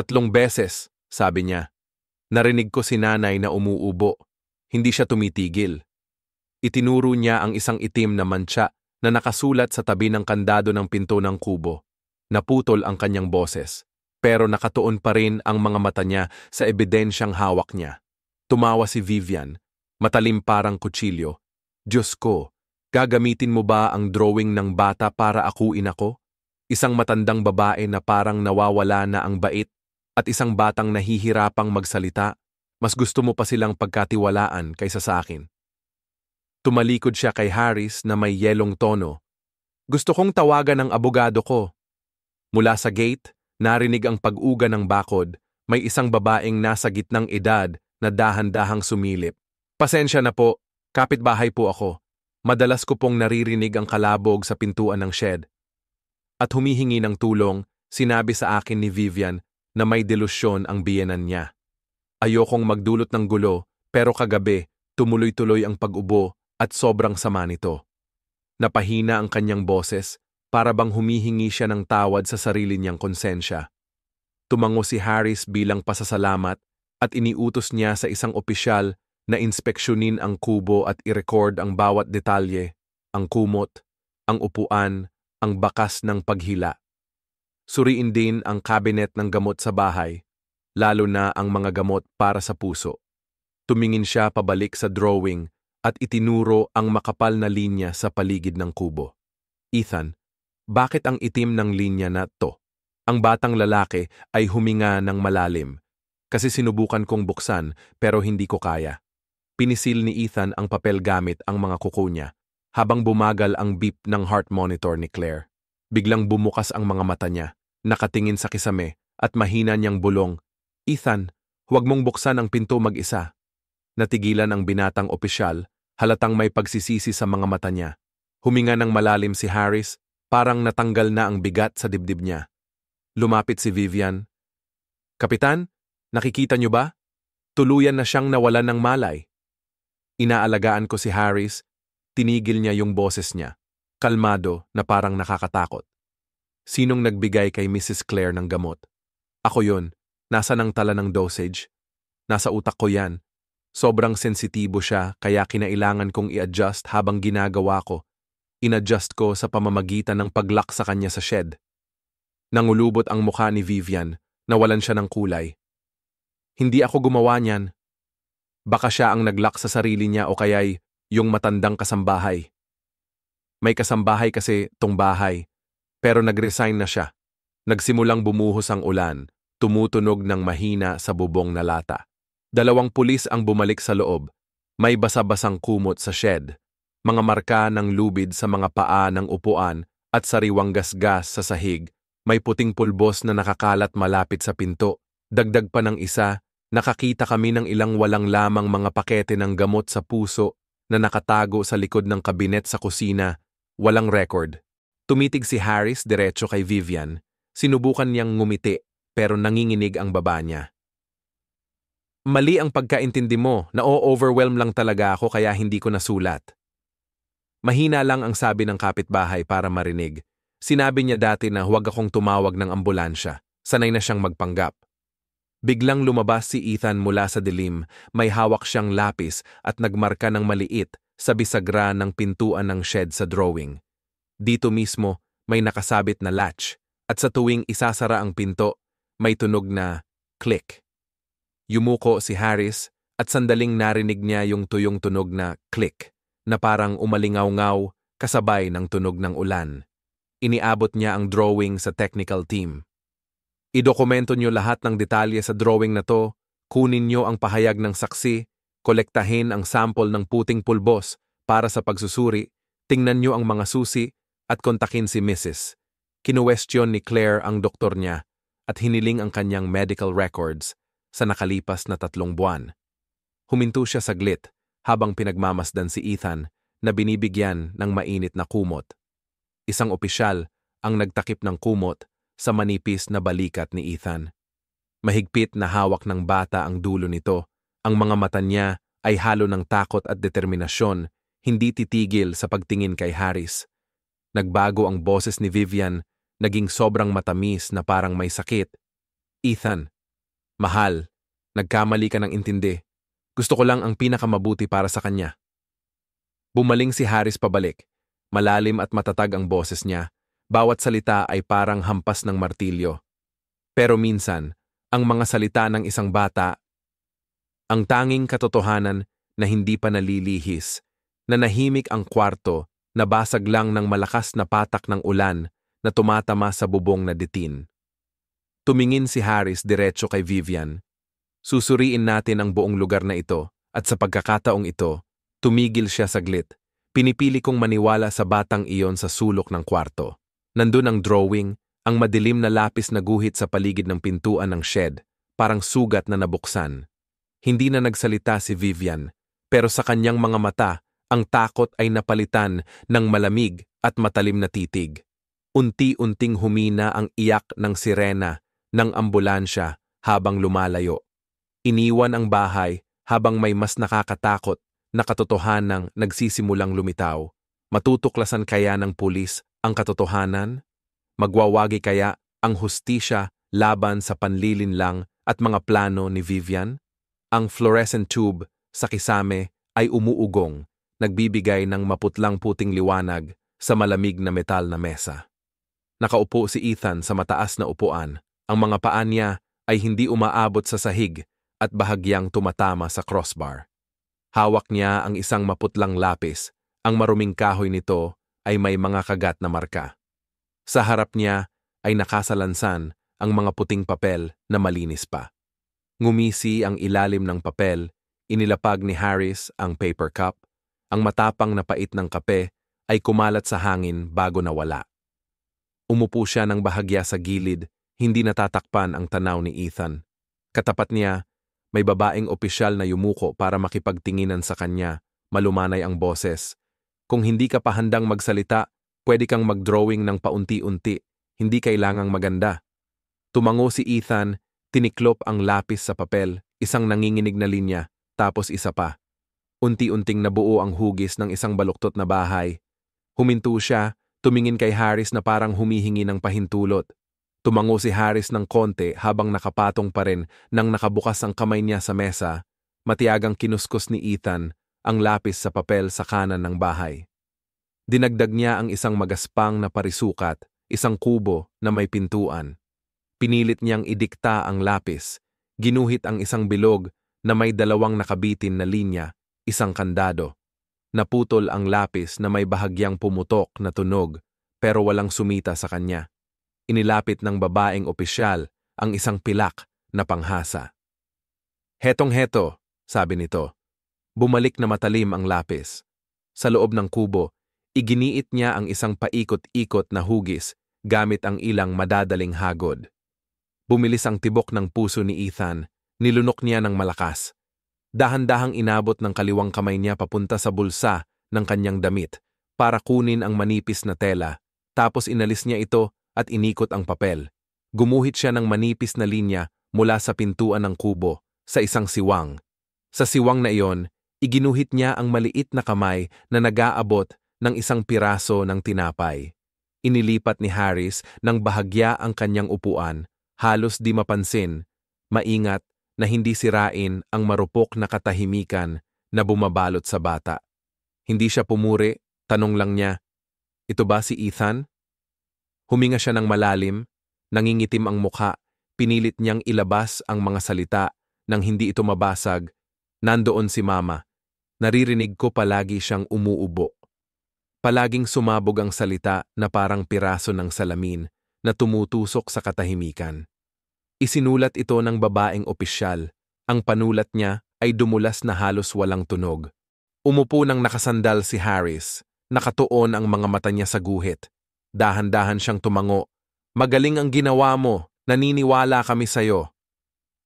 S1: 3 beses, sabi niya. Narinig ko si nanay na umuubo. Hindi siya tumitigil. Itinuro niya ang isang itim na mantsa na nakasulat sa tabi ng kandado ng pinto ng kubo. Naputol ang kanyang boses, pero nakatuon pa rin ang mga mata niya sa ebidensyang hawak niya. Tumawa si Vivian, matalim parang kutsilyo. Diyos ko, gagamitin mo ba ang drawing ng bata para akuin ako? Isang matandang babae na parang nawawala na ang bait at isang batang nahihirapang magsalita. Mas gusto mo pa silang pagkatiwalaan kaysa sa akin. Tumalikod siya kay Harris na may yelong tono. Gusto kong tawagan ang abogado ko. Mula sa gate, narinig ang pag-uga ng bakod. May isang babaeng nasa gitnang edad na dahan-dahang sumilip. Pasensya na po, kapitbahay po ako. Madalas ko pong naririnig ang kalabog sa pintuan ng shed. At humihingi ng tulong, sinabi sa akin ni Vivian na may delusyon ang biyenan niya. Ayokong magdulot ng gulo, pero kagabi, tumuloy-tuloy ang pag-ubo at sobrang sama nito. Napahina ang kanyang boses, para bang humihingi siya ng tawad sa sarili niyang konsensya. Tumango si Harris bilang pasasalamat at iniutos niya sa isang opisyal na inspeksyonin ang kubo at i-record ang bawat detalye, ang kumot, ang upuan, ang bakas ng paghila. Suriin din ang cabinet ng gamot sa bahay, lalo na ang mga gamot para sa puso. Tumingin siya pabalik sa drawing at itinuro ang makapal na linya sa paligid ng kubo. Ethan, bakit ang itim ng linya na to? Ang batang lalaki ay huminga ng malalim, kasi sinubukan kong buksan pero hindi ko kaya. Pinisil ni Ethan ang papel gamit ang mga kuko niya, habang bumagal ang beep ng heart monitor ni Claire. Biglang bumukas ang mga mata niya, nakatingin sa kisame at mahina niyang bulong, Ethan, huwag mong buksan ang pinto mag-isa. Natigilan ang binatang opisyal, halatang may pagsisisi sa mga mata niya. Huminga ng malalim si Harris, parang natanggal na ang bigat sa dibdib niya. Lumapit si Vivian. Kapitan, nakikita niyo ba? Tuluyan na siyang nawalan ng malay. Inaalagaan ko si Harris, tinigil niya yung boses niya, kalmado na parang nakakatakot. Sinong nagbigay kay Mrs. Claire ng gamot? Ako yun. Nasa ng tala ng dosage? Nasa utak ko yan. Sobrang sensitibo siya kaya kinailangan kong i-adjust habang ginagawa ko. In-adjust ko sa pamamagitan ng pag-lock sa kanya sa shed. Nangulubot ang mukha ni Vivian, nawalan siya ng kulay. Hindi ako gumawa niyan. Baka siya ang nag-lock sa sarili niya o kaya'y yung matandang kasambahay. May kasambahay kasi tong bahay, pero nag-resign na siya. Nagsimulang bumuhos ang ulan, tumutunog ng mahina sa bubong na lata. 2 pulis ang bumalik sa loob. May basa-basang kumot sa shed, mga marka ng lubid sa mga paa ng upuan at sariwang gasgas sa sahig. May puting pulbos na nakakalat malapit sa pinto. Dagdag pa ng isa, nakakita kami ng ilang walang lamang mga pakete ng gamot sa puso na nakatago sa likod ng kabinet sa kusina. Walang record. Tumitig si Harris diretso kay Vivian. Sinubukan niyang ngumiti pero nanginginig ang baba niya. Mali ang pagkaintindi mo, na-overwhelm lang talaga ako kaya hindi ko nasulat. Mahina lang ang sabi ng kapitbahay para marinig. Sinabi niya dati na huwag akong tumawag ng ambulansya, sanay na siyang magpanggap. Biglang lumabas si Ethan mula sa dilim, may hawak siyang lapis at nagmarka ng maliit sa bisagra ng pintuan ng shed sa drawing. Dito mismo, may nakasabit na latch at sa tuwing isasara ang pinto, may tunog na click. Yumuko si Harris at sandaling narinig niya yung tuyong tunog na click na parang umalingaw-ngaw kasabay ng tunog ng ulan. Iniabot niya ang drawing sa technical team. Idokumento niyo lahat ng detalye sa drawing na to, kunin niyo ang pahayag ng saksi, kolektahin ang sample ng puting pulbos para sa pagsusuri, tingnan niyo ang mga susi at kontakin si Mrs. Kinuwestiyon ni Claire ang doktor niya at hiniling ang kanyang medical records sa nakalipas na 3 buwan. Huminto siya saglit habang pinagmamasdan si Ethan na binibigyan ng mainit na kumot. Isang opisyal ang nagtakip ng kumot sa manipis na balikat ni Ethan. Mahigpit na hawak ng bata ang dulo nito. Ang mga mata niya ay halo ng takot at determinasyon, hindi titigil sa pagtingin kay Harris. Nagbago ang boses ni Vivian, naging sobrang matamis na parang may sakit. Ethan, mahal, nagkamali ka ng intindi. Gusto ko lang ang pinakamabuti para sa kanya. Bumaling si Harris pabalik. Malalim at matatag ang boses niya. Bawat salita ay parang hampas ng martilyo. Pero minsan, ang mga salita ng isang bata, ang tanging katotohanan na hindi pa nalilihis, na nahimik ang kwarto, nabasag lang ng malakas na patak ng ulan na tumatama sa bubong na ditin. Tumingin si Harris diretso kay Vivian. Susuriin natin ang buong lugar na ito, at sa pagkakataong ito, tumigil siya saglit. Pinipili kong maniwala sa batang iyon sa sulok ng kwarto. Nandun ang drawing, ang madilim na lapis na guhit sa paligid ng pintuan ng shed, parang sugat na nabuksan. Hindi na nagsalita si Vivian, pero sa kanyang mga mata, ang takot ay napalitan ng malamig at matalim na titig. Unti-unting humina ang iyak ng sirena ng ambulansya habang lumalayo. Iniwan ang bahay habang may mas nakakatakot na katotohanang nagsisimulang lumitaw. Matutuklasan kaya ng pulis ang katotohanan? Magwawagi kaya ang hustisya laban sa panlilinlang at mga plano ni Vivian? Ang fluorescent tube sa kisame ay umuugong, nagbibigay ng maputlang puting liwanag sa malamig na metal na mesa. Nakaupo si Ethan sa mataas na upuan. Ang mga paa niya ay hindi umaabot sa sahig at bahagyang tumatama sa crossbar. Hawak niya ang isang maputlang lapis. Ang maruming kahoy nito ay may mga kagat na marka. Sa harap niya ay nakasalansan ang mga puting papel na malinis pa. Ngumisi ang ilalim ng papel, inilapag ni Harris ang paper cup. Ang matapang na pait ng kape ay kumalat sa hangin bago nawala. Umupo siya ng bahagya sa gilid, hindi natatakpan ang tanaw ni Ethan. Katapat niya, may babaeng opisyal na yumuko para makipagtinginan sa kanya, malumanay ang boses. Kung hindi ka pa handang magsalita, pwede kang mag-drawing ng paunti-unti, hindi kailangang maganda. Tumango si Ethan, tiniklop ang lapis sa papel, isang nanginginig na linya, tapos isa pa. Unti-unting nabuo ang hugis ng isang baluktot na bahay. Huminto siya, tumingin kay Harris na parang humihingi ng pahintulot. Tumango si Harris ng konti habang nakapatong pa rin nang nakabukas ang kamay niya sa mesa. Matiyagang kinuskos ni Ethan ang lapis sa papel sa kanan ng bahay. Dinagdag niya ang isang magaspang na parisukat, isang kubo na may pintuan. Pinilit niyang idikta ang lapis. Ginuhit ang isang bilog na may dalawang nakabitin na linya, isang kandado. Naputol ang lapis na may bahagyang pumutok na tunog pero walang sumita sa kanya. Inilapit ng babaeng opisyal ang isang pilak na panghasa. Hetong-heto, sabi nito. Bumalik na matalim ang lapis. Sa loob ng kubo, iginiit niya ang isang paikot-ikot na hugis gamit ang ilang madadaling hagod. Bumilis ang tibok ng puso ni Ethan, nilunok niya ng malakas. Dahan-dahang inabot ng kaliwang kamay niya papunta sa bulsa ng kanyang damit para kunin ang manipis na tela, tapos inalis niya ito at inikot ang papel. Gumuhit siya ng manipis na linya mula sa pintuan ng kubo sa isang siwang. Sa siwang na iyon, iginuhit niya ang maliit na kamay na nag-aabot ng isang piraso ng tinapay. Inilipat ni Harris ng bahagya ang kanyang upuan, halos di mapansin, maingat na hindi sirain ang marupok na katahimikan na bumabalot sa bata. Hindi siya pumuri, tanong lang niya, "Ito ba si Ethan?" Huminga siya ng malalim, nangingitim ang mukha, pinilit niyang ilabas ang mga salita nang hindi ito mabasag. "Nandoon si Mama. Naririnig ko palagi siyang umuubo." Palaging sumabog ang salita na parang piraso ng salamin na tumutusok sa katahimikan. Isinulat ito ng babaeng opisyal. Ang panulat niya ay dumulas na halos walang tunog. Umupo nang nakasandal si Harris. Nakatuon ang mga mata niya sa guhit. Dahan-dahan siyang tumango. "Magaling ang ginawa mo. Naniniwala kami sa'yo."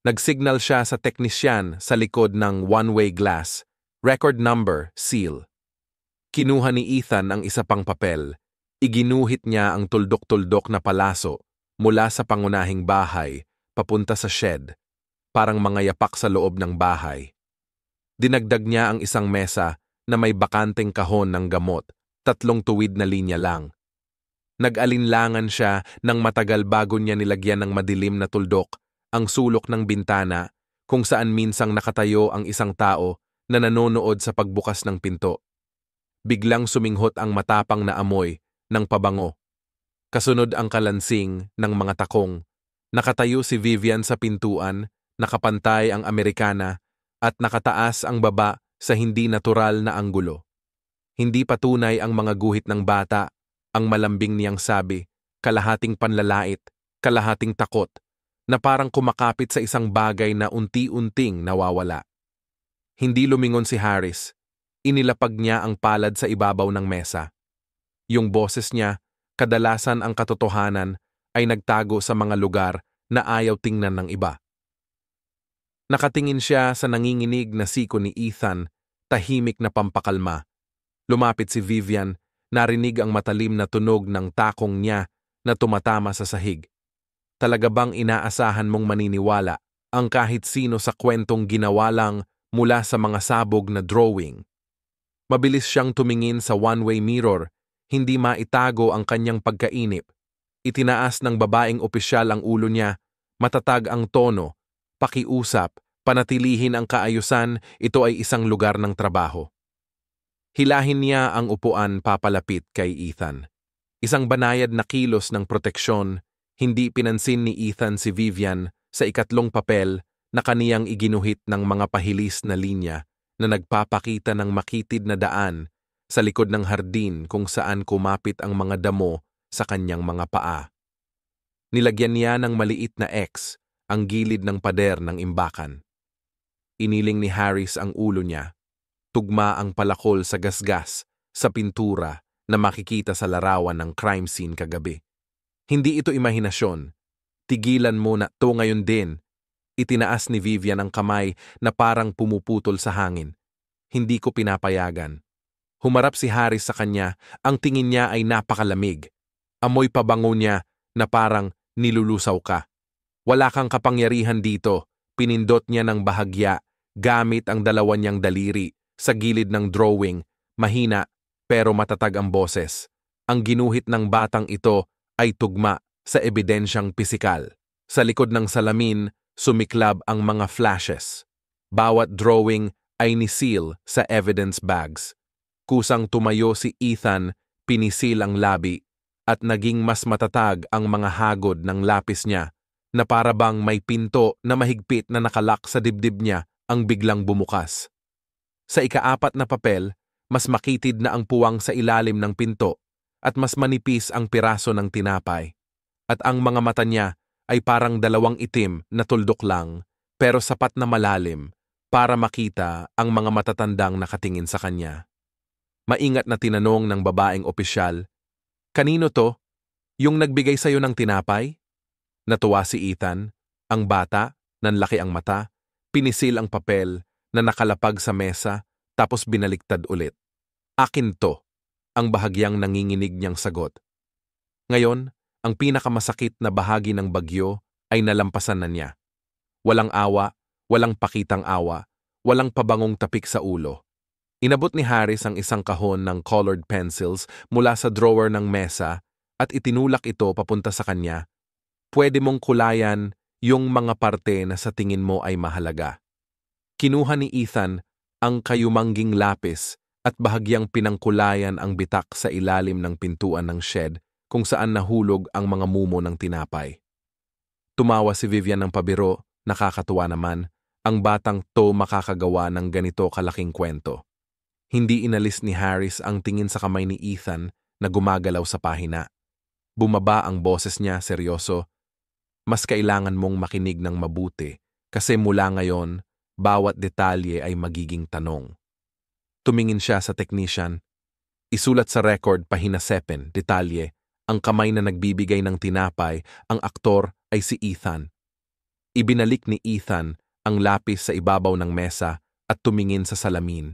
S1: Nagsignal siya sa teknisyan sa likod ng one-way glass. Record number, seal. Kinuha ni Ethan ang isa pang papel. Iginuhit niya ang tuldok-tuldok na palaso mula sa pangunahing bahay papunta sa shed, parang mga yapak sa loob ng bahay. Dinagdag niya ang isang mesa na may bakanteng kahon ng gamot, 3 tuwid na linya lang. Nag-alinlangan siya ng matagal bago niya nilagyan ng madilim na tuldok ang sulok ng bintana kung saan minsang nakatayo ang isang tao na nanonood sa pagbukas ng pinto. Biglang suminghot ang matapang na amoy ng pabango. Kasunod ang kalansing ng mga takong. Nakatayo si Vivian sa pintuan, nakapantay ang Amerikana at nakataas ang baba sa hindi natural na anggulo. Hindi patunay ang mga guhit ng bata, ang malambing niyang sabi, kalahating panlalait, kalahating takot, na parang kumakapit sa isang bagay na unti-unting nawawala. Hindi lumingon si Harris. Inilapag niya ang palad sa ibabaw ng mesa. Yung boses niya, kadalasan ang katotohanan, ay nagtago sa mga lugar na ayaw tingnan ng iba. Nakatingin siya sa nanginginig na siko ni Ethan, tahimik na pampakalma. Lumapit si Vivian, narinig ang matalim na tunog ng takong niya na tumatama sa sahig. Talaga bang inaasahan mong maniniwala ang kahit sino sa kwentong ginawa lang mula sa mga sabog na drawing? Mabilis siyang tumingin sa one-way mirror, hindi maitago ang kanyang pagkainip. Itinaas ng babaeng opisyal ang ulo niya, matatag ang tono, pakiusap, panatilihin ang kaayusan, ito ay isang lugar ng trabaho. Hilahin niya ang upuan papalapit kay Ethan. Isang banayad na kilos ng proteksyon, hindi pinansin ni Ethan si Vivian sa ikatlong papel na kaniyang iginuhit ng mga pahilis na linya na nagpapakita ng makitid na daan sa likod ng hardin kung saan kumapit ang mga damo sa kanyang mga paa. Nilagyan niya ng maliit na X ang gilid ng pader ng imbakan. Iniling ni Harris ang ulo niya. Tugma ang palakol sa gasgas sa pintura na makikita sa larawan ng crime scene kagabi. Hindi ito imahinasyon. Tigilan mo na to ngayon din. Itinaas ni Vivian ang kamay na parang pumuputol sa hangin. Hindi ko pinapayagan. Humarap si Harris sa kanya, ang tingin niya ay napakalamig. Amoy pabango niya na parang nilulusaw ka. Wala kang kapangyarihan dito, pinindot niya ng bahagya gamit ang dalawa niyang daliri sa gilid ng drawing, mahina pero matatag ang boses. Ang ginuhit ng batang ito ay tugma sa ebidensyang pisikal. Sa likod ng salamin, sumiklab ang mga flashes. Bawat drawing ay nisil sa evidence bags. Kusang tumayo si Ethan, pinisil ang labi, at naging mas matatag ang mga hagod ng lapis niya, na para bang may pinto na mahigpit na nakalak sa dibdib niya ang biglang bumukas. Sa ikaapat na papel, mas makitid na ang puwang sa ilalim ng pinto, at mas manipis ang piraso ng tinapay. At ang mga mata niya ay parang dalawang itim na tuldok lang, pero sapat na malalim, para makita ang mga matatandang nakatingin sa kanya. Maingat na tinanong ng babaeng opisyal, "Kanino to? Yung nagbigay sa'yo ng tinapay?" Natuwa si Ethan, ang bata, nanlaki ang mata, pinisil ang papel na nakalapag sa mesa, tapos binaliktad ulit. "Akin to," ang bahagyang nanginginig niyang sagot. Ngayon, ang pinakamasakit na bahagi ng bagyo ay nalampasan na niya. Walang awa, walang pakitang awa, walang pabangong tapik sa ulo. Inabot ni Harris ang isang kahon ng colored pencils mula sa drawer ng mesa at itinulak ito papunta sa kanya. "Pwede mong kulayan yung mga parte na sa tingin mo ay mahalaga." Kinuha ni Ethan ang kayumangging lapis at bahagyang pinangkulayan ang bitak sa ilalim ng pintuan ng shed kung saan nahulog ang mga mumo ng tinapay. Tumawa si Vivian ng pabiro, nakakatuwa naman, ang batang to makakagawa ng ganito kalaking kwento. Hindi inalis ni Harris ang tingin sa kamay ni Ethan na gumagalaw sa pahina. Bumaba ang boses niya seryoso. "Mas kailangan mong makinig ng mabuti kasi mula ngayon, bawat detalye ay magiging tanong." Tumingin siya sa technician. Isulat sa record pahina 7, detalye, ang kamay na nagbibigay ng tinapay, ang aktor ay si Ethan. Ibinalik ni Ethan ang lapis sa ibabaw ng mesa at tumingin sa salamin.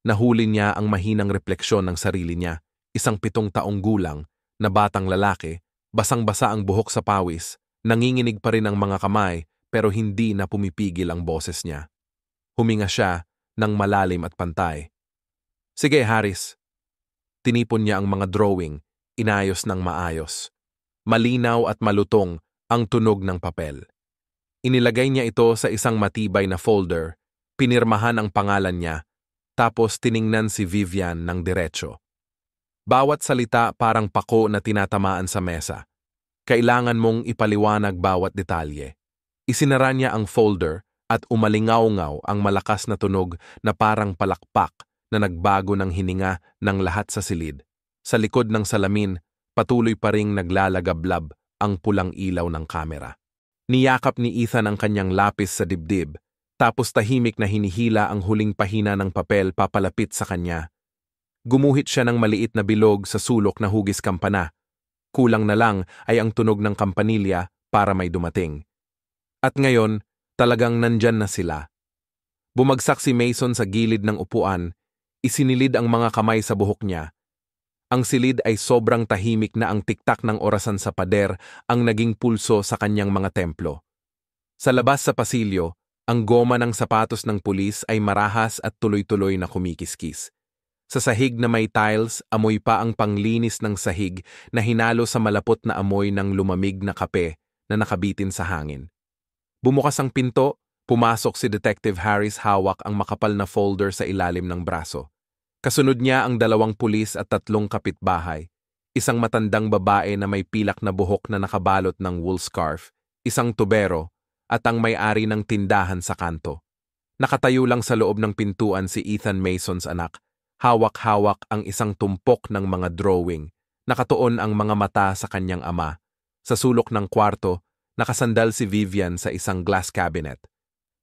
S1: Nahuli niya ang mahinang refleksyon ng sarili niya, isang 7 taong gulang, na batang lalaki, basang-basa ang buhok sa pawis, nanginginig pa rin ang mga kamay pero hindi na pumipigil ang boses niya. Huminga siya ng malalim at pantay. "Sige, Harris." Tinipon niya ang mga drawing, inayos ng maayos. Malinaw at malutong ang tunog ng papel. Inilagay niya ito sa isang matibay na folder, pinirmahan ang pangalan niya, tapos tiningnan si Vivian ng diretso. Bawat salita parang pako na tinatamaan sa mesa. Kailangan mong ipaliwanag bawat detalye. Isinara niya ang folder at umalingaw-ngaw ang malakas na tunog na parang palakpak na nagbago ng hininga ng lahat sa silid. Sa likod ng salamin, patuloy pa ring naglalagablab ang pulang ilaw ng kamera. Niyakap ni Ethan ang kanyang lapis sa dibdib, tapos tahimik na hinihila ang huling pahina ng papel papalapit sa kanya. Gumuhit siya ng maliit na bilog sa sulok na hugis kampana. Kulang na lang ay ang tunog ng kampanilya para may dumating. At ngayon, talagang nandyan na sila. Bumagsak si Mason sa gilid ng upuan, isinilid ang mga kamay sa buhok niya. Ang silid ay sobrang tahimik na ang tiktak ng orasan sa pader ang naging pulso sa kanyang mga templo. Sa labas sa pasilyo, ang goma ng sapatos ng pulis ay marahas at tuloy-tuloy na kumikiskis. Sa sahig na may tiles, amoy pa ang panglinis ng sahig na hinalo sa malapot na amoy ng lumamig na kape na nakabitin sa hangin. Bumukas ang pinto, pumasok si Detective Harris hawak ang makapal na folder sa ilalim ng braso. Kasunod niya ang 2 pulis at 3 kapitbahay, isang matandang babae na may pilak na buhok na nakabalot ng wool scarf, isang tubero, at ang may-ari ng tindahan sa kanto. Nakatayo lang sa loob ng pintuan si Ethan Mason's anak, hawak-hawak ang isang tumpok ng mga drawing, nakatuon ang mga mata sa kanyang ama. Sa sulok ng kwarto, nakasandal si Vivian sa isang glass cabinet.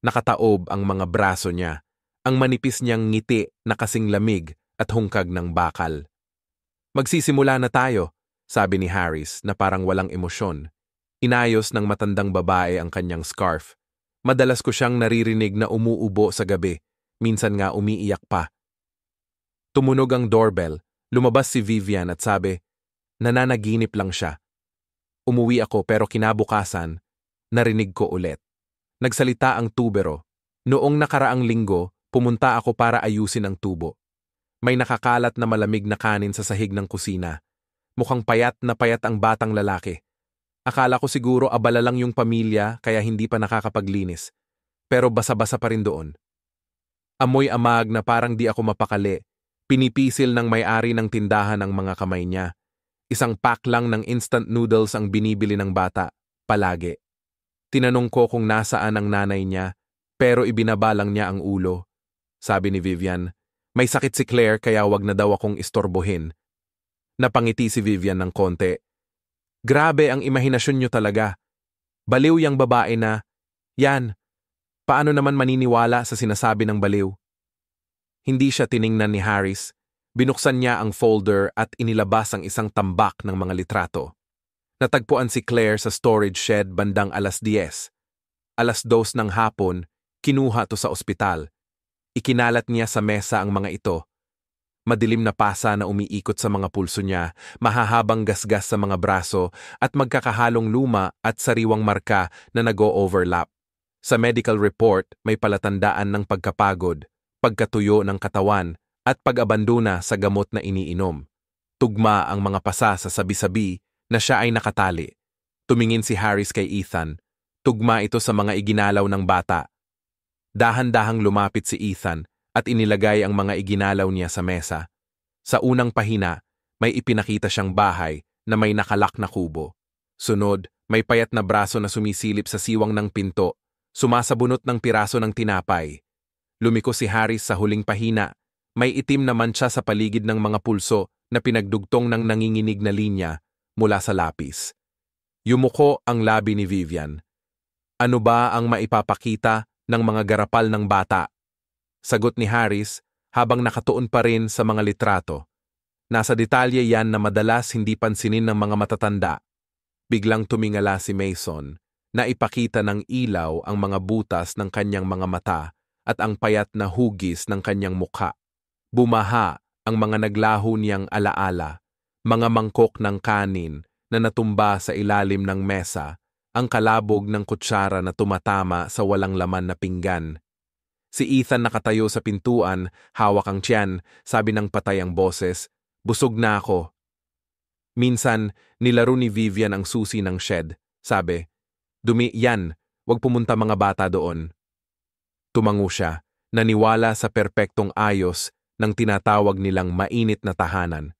S1: Nakataob ang mga braso niya, ang manipis niyang ngiti na kasing lamig at hungkag ng bakal. Magsisimula na tayo, sabi ni Harris na parang walang emosyon. Inayos ng matandang babae ang kanyang scarf. Madalas ko siyang naririnig na umuubo sa gabi, minsan nga umiiyak pa. Tumunog ang doorbell, lumabas si Vivian at sabi, nananaginip lang siya. Umuwi ako pero kinabukasan, narinig ko ulit. Nagsalita ang tubero. Noong nakaraang linggo, pumunta ako para ayusin ang tubo. May nakakalat na malamig na kanin sa sahig ng kusina. Mukhang payat na payat ang batang lalaki. Akala ko siguro abala lang yung pamilya kaya hindi pa nakakapaglinis. Pero basa-basa pa rin doon. Amoy amag na parang di ako mapakali. Pinipisil ng may-ari ng tindahan ang mga kamay niya. Isang pack lang ng instant noodles ang binibili ng bata, palagi. Tinanong ko kung nasaan ang nanay niya, pero ibinabalang niya ang ulo. Sabi ni Vivian, may sakit si Claire kaya wag na daw akong istorbohin. Napangiti si Vivian ng konti. Grabe ang imahinasyon niyo talaga. Baliw yang babae na, yan, paano naman maniniwala sa sinasabi ng baliw? Hindi siya tiningnan ni Harris. Binuksan niya ang folder at inilabas ang isang tambak ng mga litrato. Natagpuan si Claire sa storage shed bandang 10:00. 2:00 ng hapon, kinuha to sa ospital. Ikinalat niya sa mesa ang mga ito. Madilim na pasa na umiikot sa mga pulso niya, mahahabang gasgas sa mga braso at magkakahalong luma at sariwang marka na nag-o-overlap. Sa medical report, may palatandaan ng pagkapagod, pagkatuyo ng katawan, at pag-abandona sa gamot na iniinom. Tugma ang mga pasa sa sabi-sabi na siya ay nakatali. Tumingin si Harris kay Ethan. Tugma ito sa mga iginalaw ng bata. Dahan-dahang lumapit si Ethan at inilagay ang mga iginalaw niya sa mesa. Sa unang pahina, may ipinakita siyang bahay na may nakalak na kubo. Sunod, may payat na braso na sumisilip sa siwang ng pinto, sumasabunot ng piraso ng tinapay. Lumiko si Harris sa huling pahina. May itim na mantsa sa paligid ng mga pulso na pinagdugtong ng nanginginig na linya mula sa lapis. Yumuko ang labi ni Vivian. Ano ba ang maipapakita ng mga garapal ng bata? Sagot ni Harris habang nakatuon pa rin sa mga litrato. Nasa detalye yan na madalas hindi pansinin ng mga matatanda. Biglang tumingala si Mason na ipakita ng ilaw ang mga butas ng kanyang mga mata at ang payat na hugis ng kanyang mukha. Bumaha ang mga naglaho niyang alaala, mga mangkok ng kanin na natumba sa ilalim ng mesa, ang kalabog ng kutsara na tumatama sa walang laman na pinggan. Si Ethan nakatayo sa pintuan, hawak ang tiyan, sabi ng patay ang boses, busog na ako. Minsan, nilaro ni Vivian ang susi ng shed. Sabi, dumi yan, Huwag pumunta mga bata doon. Tumango siya, naniwala sa perpektong ayos ng tinatawag nilang mainit na tahanan.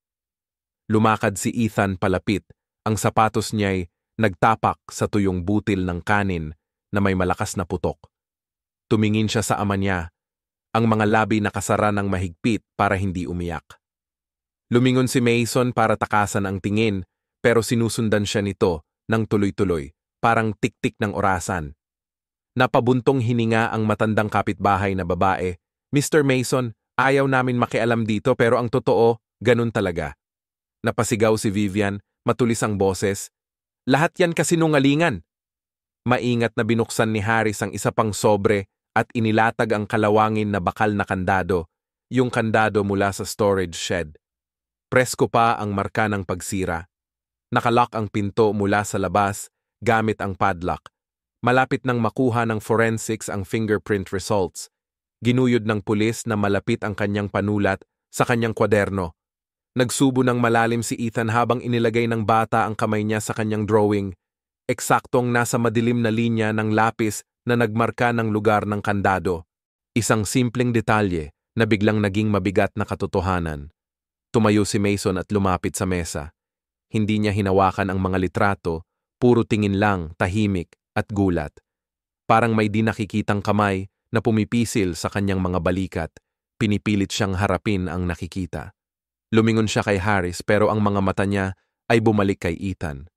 S1: Lumakad si Ethan palapit, ang sapatos niya'y nagtapak sa tuyong butil ng kanin na may malakas na putok. Tumingin siya sa ama niya, ang mga labi nakasara ng mahigpit para hindi umiyak. Lumingon si Mason para takasan ang tingin, pero sinusundan siya nito ng tuloy-tuloy, parang tiktik ng orasan. Napabuntong hininga ang matandang kapitbahay na babae. Mr. Mason, ayaw namin makialam dito pero ang totoo, ganun talaga. Napasigaw si Vivian, matulis ang boses. Lahat yan kasinungalingan. Maingat na binuksan ni Harris ang isa pang sobre at inilatag ang kalawangin na bakal na kandado, yung kandado mula sa storage shed. Presko pa ang marka ng pagsira. Nakalock ang pinto mula sa labas gamit ang padlock. Malapit nang makuha ng forensics ang fingerprint results. Ginuyod ng pulis na malapit ang kanyang panulat sa kanyang kwaderno. Nagsubo ng malalim si Ethan habang inilagay ng bata ang kamay niya sa kanyang drawing. Eksaktong nasa madilim na linya ng lapis na nagmarka ng lugar ng kandado. Isang simpleng detalye na biglang naging mabigat na katotohanan. Tumayo si Mason at lumapit sa mesa. Hindi niya hinawakan ang mga litrato, puro tingin lang, tahimik at gulat. Parang may di nakikitang kamay na pumipisil sa kanyang mga balikat, pinipilit siyang harapin ang nakikita. Lumingon siya kay Harris pero ang mga mata niya ay bumalik kay Ethan.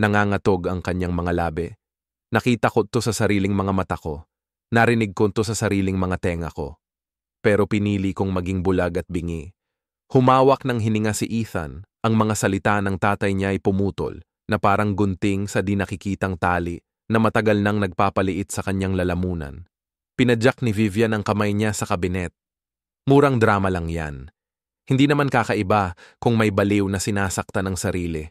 S1: Nangangatog ang kanyang mga labi. Nakita ko to sa sariling mga mata ko. Narinig ko to sa sariling mga tenga ko. Pero pinili kong maging bulag at bingi. Humawak ng hininga si Ethan, ang mga salita ng tatay niya ay pumutol na parang gunting sa di nakikitang tali na matagal nang nagpapaliit sa kanyang lalamunan. Pinadyak ni Vivian ang kamay niya sa kabinet. Murang drama lang yan. Hindi naman kakaiba kung may baliw na sinasakta ng sarili.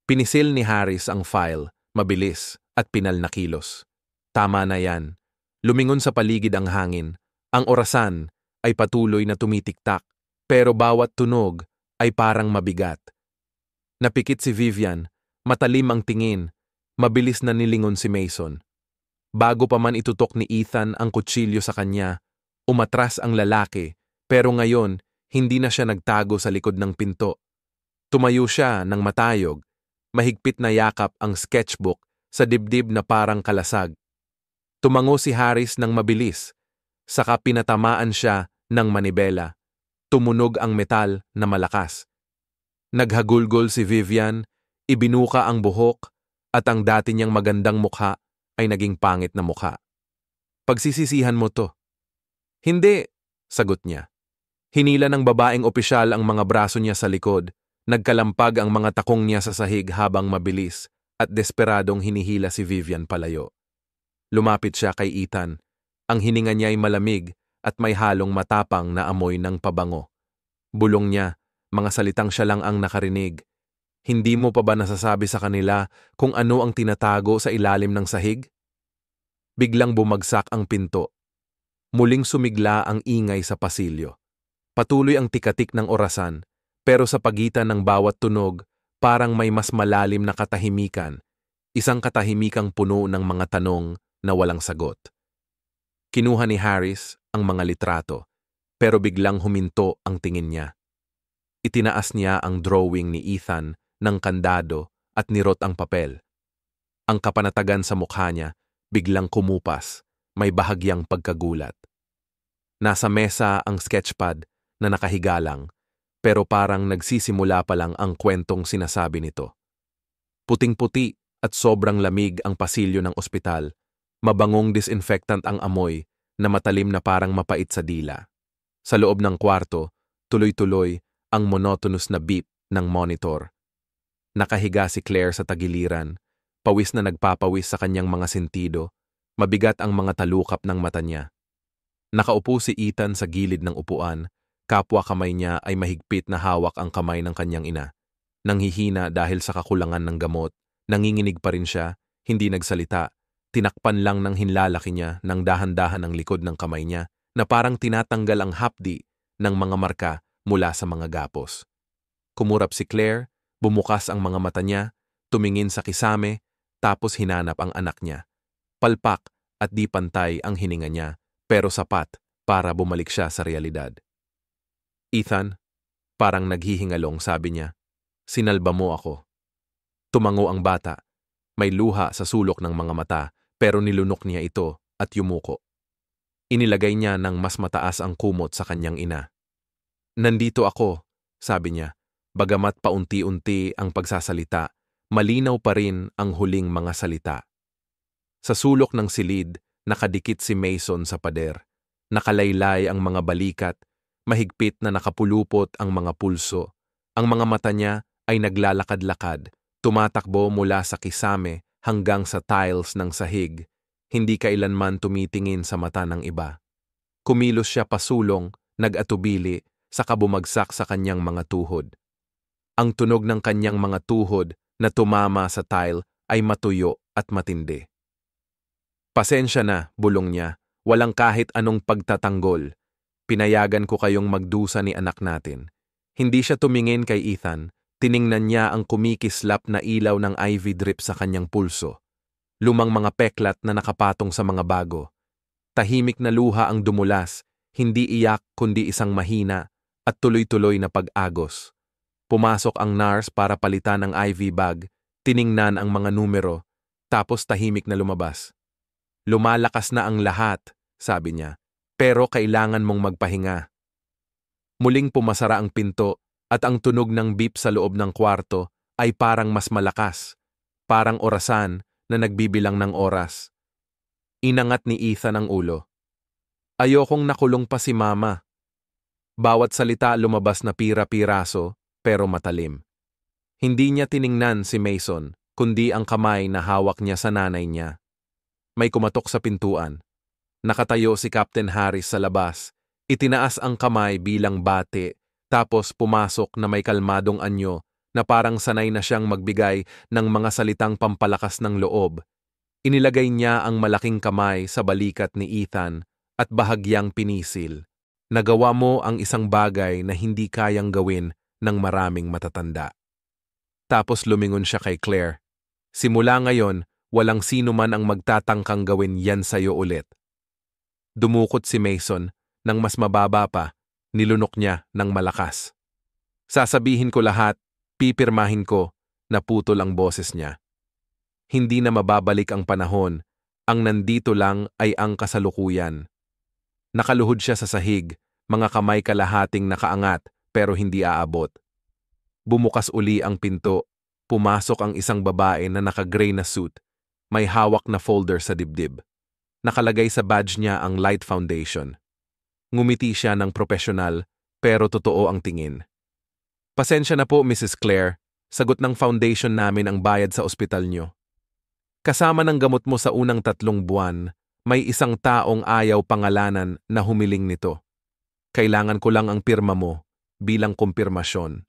S1: Pinisil ni Harris ang file, mabilis at pinal na kilos. Tama na yan. Lumingon sa paligid ang hangin. Ang orasan ay patuloy na tumitiktak, pero bawat tunog ay parang mabigat. Napikit si Vivian, matalim ang tingin, mabilis na nilingon si Mason. Bago pa man itutok ni Ethan ang kutsilyo sa kanya, umatras ang lalaki, pero ngayon, hindi na siya nagtago sa likod ng pinto. Tumayo siya ng matayog, mahigpit na yakap ang sketchbook sa dibdib na parang kalasag. Tumango si Harris ng mabilis, saka pinatamaan siya ng manibela. Tumunog ang metal na malakas. Naghagulgol si Vivian, ibinuka ang buhok, at ang dati niyang magandang mukha ay naging pangit na mukha. Pagsisisihan mo to. Hindi, sagot niya. Hinila ng babaeng opisyal ang mga braso niya sa likod, nagkalampag ang mga takong niya sa sahig habang mabilis at desperadong hinihila si Vivian palayo. Lumapit siya kay Ethan. Ang hininga niya ay malamig at may halong matapang na amoy ng pabango. Bulong niya, mga salitang siya lang ang nakarinig. Hindi mo pa ba nasasabi sa kanila kung ano ang tinatago sa ilalim ng sahig? Biglang bumagsak ang pinto. Muling sumigla ang ingay sa pasilyo. Patuloy ang tikatik ng orasan, pero sa pagitan ng bawat tunog, parang may mas malalim na katahimikan, isang katahimikang puno ng mga tanong na walang sagot. Kinuha ni Harris ang mga litrato, pero biglang huminto ang tingin niya. Itinaas niya ang drawing ni Ethan ng kandado at nirot ang papel. Ang kapanatagan sa mukha niya biglang kumupas, may bahagyang pagkagulat. Nasa mesa ang sketchpad na nakahiga lang, pero parang nagsisimula pa lang ang kwentong sinasabi nito. Puting-puti at sobrang lamig ang pasilyo ng ospital, mabangong disinfectant ang amoy na matalim na parang mapait sa dila. Sa loob ng kwarto, tuloy-tuloy ang monotonous na beep ng monitor. Nakahiga si Claire sa tagiliran, pawis na nagpapawis sa kanyang mga sentido, mabigat ang mga talukap ng mata niya. Nakaupo si Ethan sa gilid ng upuan, kapwa kamay niya ay mahigpit na hawak ang kamay ng kanyang ina. Nanghihina dahil sa kakulangan ng gamot, nanginginig pa rin siya, hindi nagsalita, tinakpan lang ng hinlalaki niya ng dahan-dahan ang likod ng kamay niya na parang tinatanggal ang hapdi ng mga marka mula sa mga gapos. Kumurap si Claire, bumukas ang mga mata niya, tumingin sa kisame, tapos hinanap ang anak niya. Palpak at di pantay ang hininga niya, pero sapat para bumalik siya sa realidad. Ethan, parang naghihingalong sabi niya, sinalba mo ako. Tumango ang bata. May luha sa sulok ng mga mata, pero nilunok niya ito at yumuko. Inilagay niya ng mas mataas ang kumot sa kanyang ina. Nandito ako, sabi niya, bagamat paunti-unti ang pagsasalita, malinaw pa rin ang huling mga salita. Sa sulok ng silid, nakadikit si Mason sa pader. Nakalaylay ang mga balikat, mahigpit na nakapulupot ang mga pulso. Ang mga mata niya ay naglalakad-lakad, tumatakbo mula sa kisame hanggang sa tiles ng sahig, hindi kailanman tumitingin sa mata ng iba. Kumilos siya pasulong, nag-atubili, saka bumagsak sa kanyang mga tuhod. Ang tunog ng kanyang mga tuhod na tumama sa tile ay matuyo at matindi. Pasensya na, bulong niya, walang kahit anong pagtatanggol. Pinayagan ko kayong magdusa ni anak natin. Hindi siya tumingin kay Ethan, tiningnan niya ang kumikislap na ilaw ng IV drip sa kanyang pulso. Lumang mga peklat na nakapatong sa mga bago. Tahimik na luha ang dumulas, hindi iyak kundi isang mahina at tuloy-tuloy na pag-agos. Pumasok ang nurse para palitan ang IV bag, tiningnan ang mga numero, tapos tahimik na lumabas. Lumalakas na ang lahat, sabi niya, pero kailangan mong magpahinga. Muling pumasara ang pinto at ang tunog ng beep sa loob ng kwarto ay parang mas malakas, parang orasan na nagbibilang ng oras. Inangat ni Ethan ang ulo. Ayokong nakulong pa si Mama. Bawat salita lumabas na pira-piraso pero matalim. Hindi niya tiningnan si Mason, kundi ang kamay na hawak niya sa nanay niya. May kumatok sa pintuan. Nakatayo si Captain Harris sa labas. Itinaas ang kamay bilang bate, tapos pumasok na may kalmadong anyo na parang sanay na siyang magbigay ng mga salitang pampalakas ng loob. Inilagay niya ang malaking kamay sa balikat ni Ethan at bahagyang pinisil. Nagawa mo ang isang bagay na hindi kayang gawin ng maraming matatanda. Tapos lumingon siya kay Claire. Simula ngayon, walang sino man ang magtatangkang gawin yan sa'yo ulit. Dumukot si Mason, nang mas mababa pa, nilunok niya ng malakas. Sasabihin ko lahat, pipirmahin ko, naputol ang boses niya. Hindi na mababalik ang panahon, ang nandito lang ay ang kasalukuyan. Nakaluhod siya sa sahig, mga kamay kalahating nakaangat pero hindi aabot. Bumukas uli ang pinto, pumasok ang isang babae na naka-gray na suit, may hawak na folder sa dibdib. Nakalagay sa badge niya ang Light Foundation. Ngumiti siya ng propesyonal, pero totoo ang tingin. Pasensya na po, Mrs. Claire. Sagot ng foundation namin ang bayad sa ospital niyo. Kasama ng gamot mo sa unang 3 buwan, may isang taong ayaw pangalanan na humiling nito. Kailangan ko lang ang pirma mo bilang kumpirmasyon.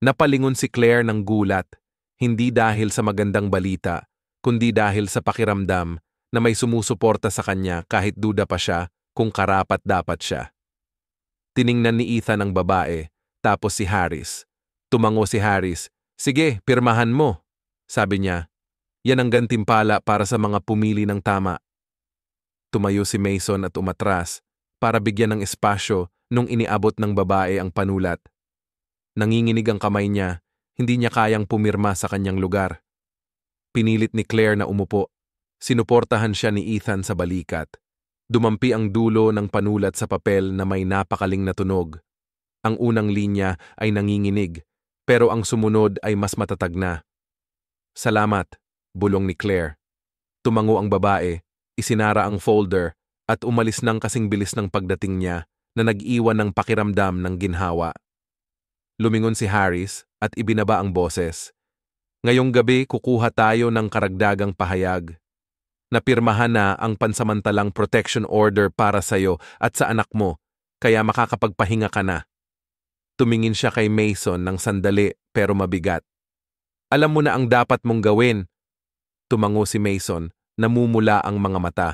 S1: Napalingon si Claire ng gulat, hindi dahil sa magandang balita, kundi dahil sa pakiramdam na may sumusuporta sa kanya kahit duda pa siya kung karapat-dapat siya. Tiningnan ni Ethan ang babae, tapos si Harris. Tumango si Harris. Sige, pirmahan mo, sabi niya. Yan ang gantimpala para sa mga pumili ng tama. Tumayo si Mason at umatras para bigyan ng espasyo nung iniabot ng babae ang panulat. Nanginginig ang kamay niya, hindi niya kayang pumirma sa kanyang lugar. Pinilit ni Claire na umupo. Sinuportahan siya ni Ethan sa balikat. Dumampi ang dulo ng panulat sa papel na may napakaling na tunog. Ang unang linya ay nanginginig, pero ang sumunod ay mas matatag na. Salamat, bulong ni Claire. Tumango ang babae, isinara ang folder, at umalis ng kasing bilis ng pagdating niya na nag-iwan ng pakiramdam ng ginhawa. Lumingon si Harris at ibinaba ang boses. Ngayong gabi kukuha tayo ng karagdagang pahayag. Napirmahan na ang pansamantalang protection order para sa'yo at sa anak mo, kaya makakapagpahinga ka na. Tumingin siya kay Mason ng sandali pero mabigat. Alam mo na ang dapat mong gawin. Tumango si Mason, namumula ang mga mata.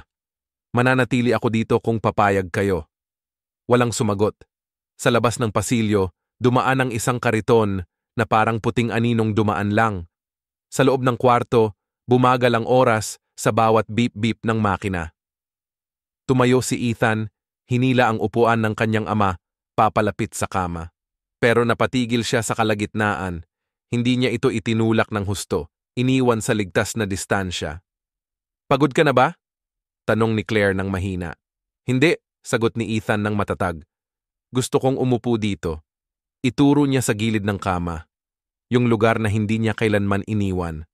S1: Mananatili ako dito kung papayag kayo. Walang sumagot. Sa labas ng pasilyo, dumaan ang isang kariton na parang puting aninong dumaan lang. Sa loob ng kwarto, bumagal ang oras, sa bawat beep-beep ng makina. Tumayo si Ethan, hinila ang upuan ng kanyang ama, papalapit sa kama. Pero napatigil siya sa kalagitnaan. Hindi niya ito itinulak ng husto, iniwan sa ligtas na distansya. Pagod ka na ba? Tanong ni Claire ng mahina. Hindi, sagot ni Ethan ng matatag. Gusto kong umupo dito. Ituro niya sa gilid ng kama, yung lugar na hindi niya kailanman iniwan.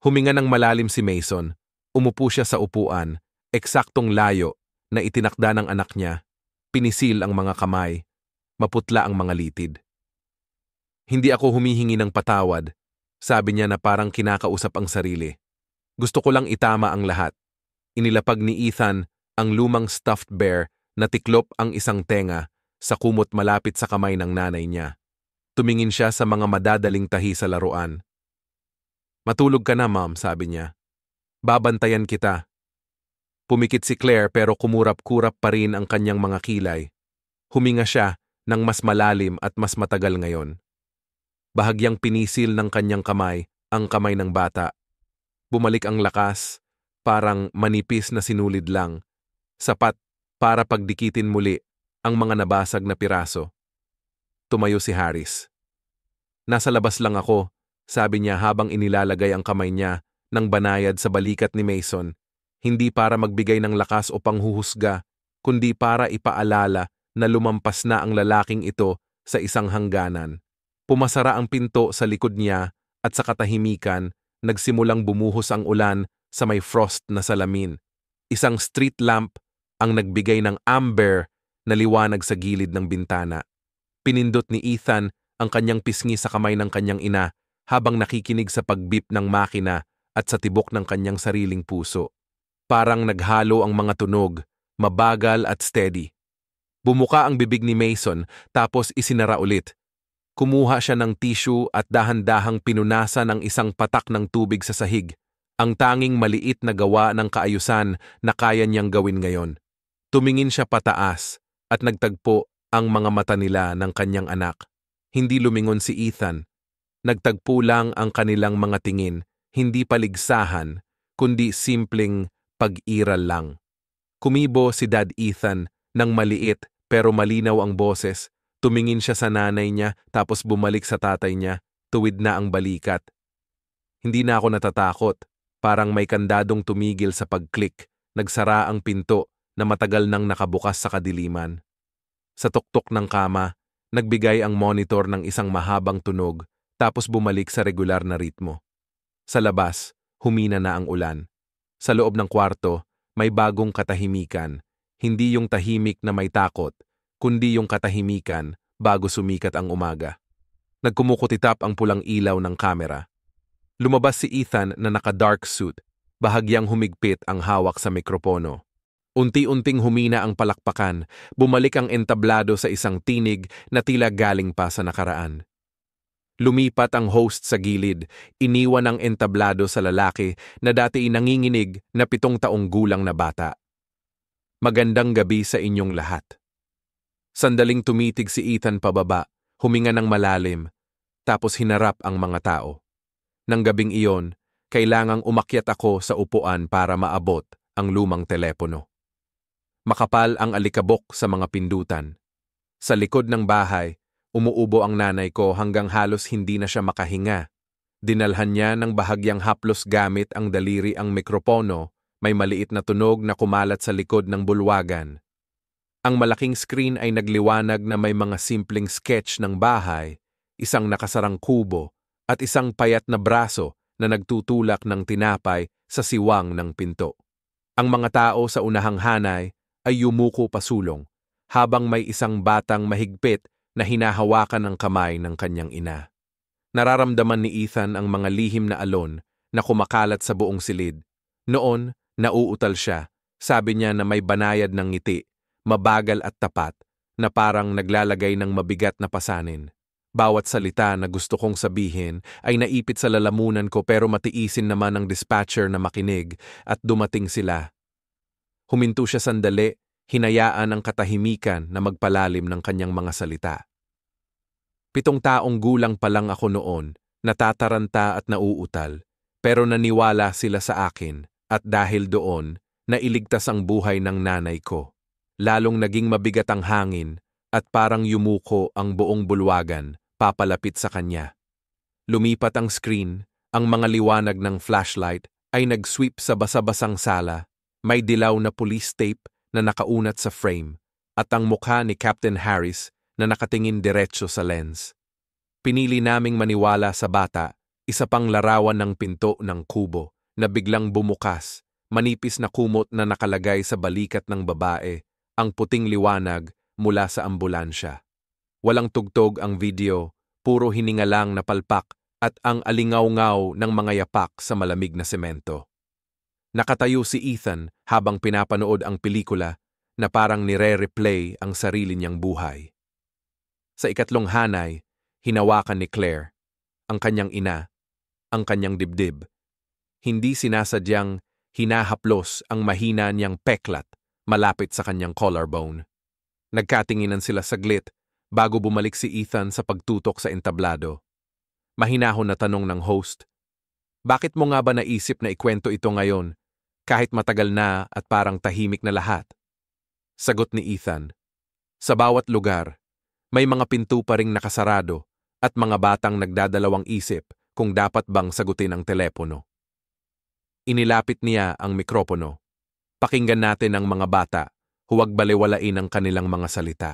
S1: Huminga ng malalim si Mason. Umupo siya sa upuan, eksaktong layo na itinakda ng anak niya. Pinisil ang mga kamay, maputla ang mga litid. Hindi ako humihingi ng patawad, sabi niya na parang kinakausap ang sarili. Gusto ko lang itama ang lahat. Inilapag ni Ethan ang lumang stuffed bear na tiklop ang isang tenga sa kumot malapit sa kamay ng nanay niya. Tumingin siya sa mga madadaling tahi sa laruan. Matulog ka na, Mom, sabi niya. Babantayan kita. Pumikit si Claire pero kumurap-kurap pa rin ang kanyang mga kilay. Huminga siya ng mas malalim at mas matagal ngayon. Bahagyang pinisil ng kanyang kamay ang kamay ng bata. Bumalik ang lakas, parang manipis na sinulid lang. Sapat para pagdikitin muli ang mga nabasag na piraso. Tumayo si Harris. Nasa labas lang ako, sabi niya habang inilalagay ang kamay niya ng banayad sa balikat ni Mason. Hindi para magbigay ng lakas o panghuhusga, kundi para ipaalala na lumampas na ang lalaking ito sa isang hangganan. Pumasara ang pinto sa likod niya at sa katahimikan, nagsimulang bumuhos ang ulan sa may frost na salamin. Isang street lamp ang nagbigay ng amber na liwanag sa gilid ng bintana. Pinindot ni Ethan ang kanyang pisngi sa kamay ng kanyang ina habang nakikinig sa pagbip ng makina at sa tibok ng kanyang sariling puso. Parang naghalo ang mga tunog, mabagal at steady. Bumuka ang bibig ni Mason tapos isinara ulit. Kumuha siya ng tissue at dahan-dahang pinunasan ang isang patak ng tubig sa sahig, ang tanging maliit na gawa ng kaayusan na kaya niyang gawin ngayon. Tumingin siya pataas at nagtagpo ang mga mata nila ng kanyang anak. Hindi lumingon si Ethan. Nagtagpo lang ang kanilang mga tingin, hindi paligsahan, kundi simpleng pag-iral lang. Kumibo si Dad Ethan ng maliit pero malinaw ang boses. Tumingin siya sa nanay niya tapos bumalik sa tatay niya, tuwid na ang balikat. Hindi na ako natatakot, parang may kandadong tumigil sa pag-click, nagsara ang pinto na matagal nang nakabukas sa kadiliman. Sa tuktok ng kama, nagbigay ang monitor ng isang mahabang tunog tapos bumalik sa regular na ritmo. Sa labas, humina na ang ulan. Sa loob ng kwarto, may bagong katahimikan, hindi yung tahimik na may takot, kundi yung katahimikan bago sumikat ang umaga. Nagkumukutitap ang pulang ilaw ng kamera. Lumabas si Ethan na naka-dark suit, bahagyang humigpit ang hawak sa mikropono. Unti-unting humina ang palakpakan, bumalik ang entablado sa isang tinig na tila galing pa sa nakaraan. Lumipat ang host sa gilid, iniwan ang entablado sa lalaki na dati nanginginig na 7 taong gulang na bata. Magandang gabi sa inyong lahat. Sandaling tumitig si Ethan pababa, huminga ng malalim, tapos hinarap ang mga tao. Nang gabing iyon, kailangang umakyat ako sa upuan para maabot ang lumang telepono. Makapal ang alikabok sa mga pindutan. Sa likod ng bahay, umuubo ang nanay ko hanggang halos hindi na siya makahinga. Dinalhan niya ng bahagyang haplos gamit ang daliri ang mikropono, may maliit na tunog na kumalat sa likod ng bulwagan. Ang malaking screen ay nagliwanag na may mga simpleng sketch ng bahay, isang nakasarang kubo, at isang payat na braso na nagtutulak ng tinapay sa siwang ng pinto. Ang mga tao sa unahang hanay ay yumuko pasulong, habang may isang batang mahigpit na hinahawakan ang kamay ng kanyang ina. Nararamdaman ni Ethan ang mga lihim na alon na kumakalat sa buong silid. Noon, nauutal siya. Sabi niya na may banayad ng ngiti, mabagal at tapat, na parang naglalagay ng mabigat na pasanin. Bawat salita na gusto kong sabihin ay naipit sa lalamunan ko pero matiisin naman ng dispatcher na makinig at dumating sila. Huminto siya sandali, hinayaan ang katahimikan na magpalalim ng kanyang mga salita. 7 taong gulang pa lang ako noon, natataranta at nauutal, pero naniwala sila sa akin At dahil doon, nailigtas ang buhay ng nanay ko. Lalong naging mabigat ang hangin at parang yumuko ang buong bulwagan papalapit sa kanya. Lumipat ang screen, ang mga liwanag ng flashlight ay nag-sweep sa basa-basang sala, may dilaw na police tape na nakaunat sa frame, at ang mukha ni Captain Harris na nakatingin diretso sa lens. Pinili naming maniwala sa bata, isa pang larawan ng pinto ng kubo na biglang bumukas, manipis na kumot na nakalagay sa balikat ng babae, ang puting liwanag mula sa ambulansya. Walang tugtog ang video, puro hininga lang na palpak at ang alingaw-ngaw ng mga yapak sa malamig na semento. Nakatayo si Ethan habang pinapanood ang pelikula na parang nire-replay ang sarili niyang buhay. Sa ikatlong hanay, hinawakan ni Claire, ang kanyang ina, ang kanyang dibdib. Hindi sinasadyang hinahaplos ang mahina niyang peklat malapit sa kanyang collarbone. Nagkatinginan sila saglit bago bumalik si Ethan sa pagtutok sa entablado. Mahinahon na tanong ng host, "Bakit mo nga ba naisip na ikwento ito ngayon, kahit matagal na at parang tahimik na lahat?" Sagot ni Ethan, "Sa bawat lugar, may mga pinto pa ring nakasarado at mga batang nagdadalawang isip kung dapat bang sagutin ang telepono." Inilapit niya ang mikropono. "Pakinggan natin ang mga bata, huwag balewalain ang kanilang mga salita."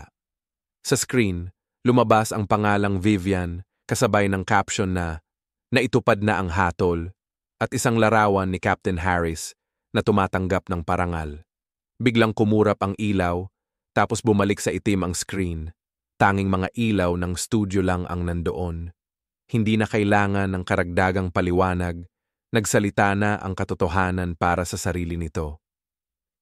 S1: Sa screen, lumabas ang pangalang Vivian kasabay ng caption na "Naitupad na ang hatol" at isang larawan ni Captain Harris na tumatanggap ng parangal. Biglang kumurap ang ilaw, tapos bumalik sa itim ang screen. Tanging mga ilaw ng studio lang ang nandoon. Hindi na kailangan ng karagdagang paliwanag, nagsalita na ang katotohanan para sa sarili nito.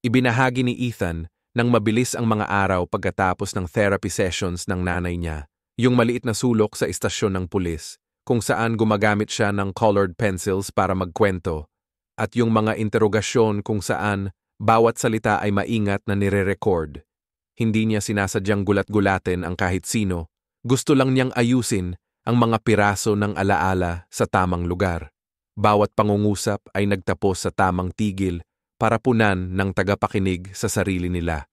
S1: Ibinahagi ni Ethan nang mabilis ang mga araw pagkatapos ng therapy sessions ng nanay niya, yung maliit na sulok sa istasyon ng pulis, kung saan gumagamit siya ng colored pencils para magkwento, at yung mga interogasyon kung saan bawat salita ay maingat na nire-record. Hindi niya sinasadyang gulat-gulatin ang kahit sino, gusto lang niyang ayusin ang mga piraso ng alaala sa tamang lugar. Bawat pangungusap ay nagtapos sa tamang tigil para punan ng tagapakinig sa sarili nila.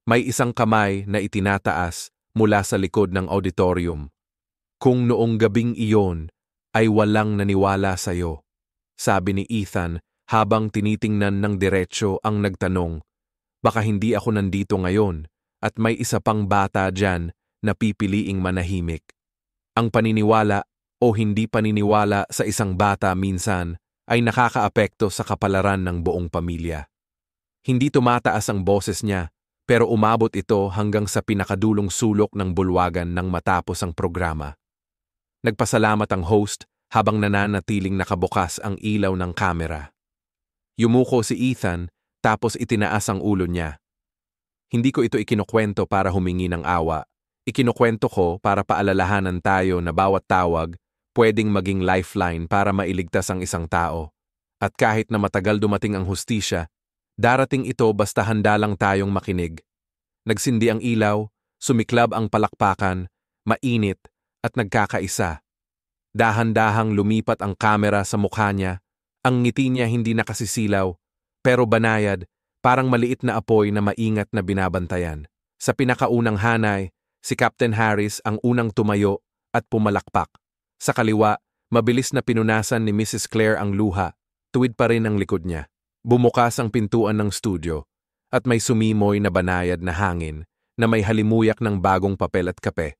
S1: May isang kamay na itinataas mula sa likod ng auditorium. "Kung noong gabing iyon ay walang naniwala sa'yo," sabi ni Ethan habang tinitingnan ng diretsyo ang nagtanong, "baka hindi ako nandito ngayon at may isa pang bata dyan na pipiliing manahimik." Ang paniniwala o hindi paniniwala sa isang bata minsan ay nakakaapekto sa kapalaran ng buong pamilya. Hindi tumataas ang boses niya, pero umabot ito hanggang sa pinakadulong sulok ng bulwagan nang matapos ang programa. Nagpasalamat ang host habang nananatiling nakabukas ang ilaw ng kamera. Yumuko si Ethan tapos itinaas ang ulo niya. "Hindi ko ito ikinukwento para humingi ng awa. Ikinukwento ko para paalalahanan tayo na bawat tawag pwedeng maging lifeline para mailigtas ang isang tao. At kahit na matagal dumating ang hustisya, darating ito basta handa lang tayong makinig." Nagsindi ang ilaw, sumiklab ang palakpakan, mainit at nagkakaisa. Dahan-dahang lumipat ang kamera sa mukha niya, ang ngiti niya hindi nakasisilaw, pero banayad, parang maliit na apoy na maingat na binabantayan. Sa pinakaunang hanay, si Captain Harris ang unang tumayo at pumalakpak. Sa kaliwa, mabilis na pinunasan ni Mrs. Claire ang luha, tuwid pa rin ang likod niya. Bumukas ang pintuan ng studio, at may sumimoy na banayad na hangin na may halimuyak ng bagong papel at kape.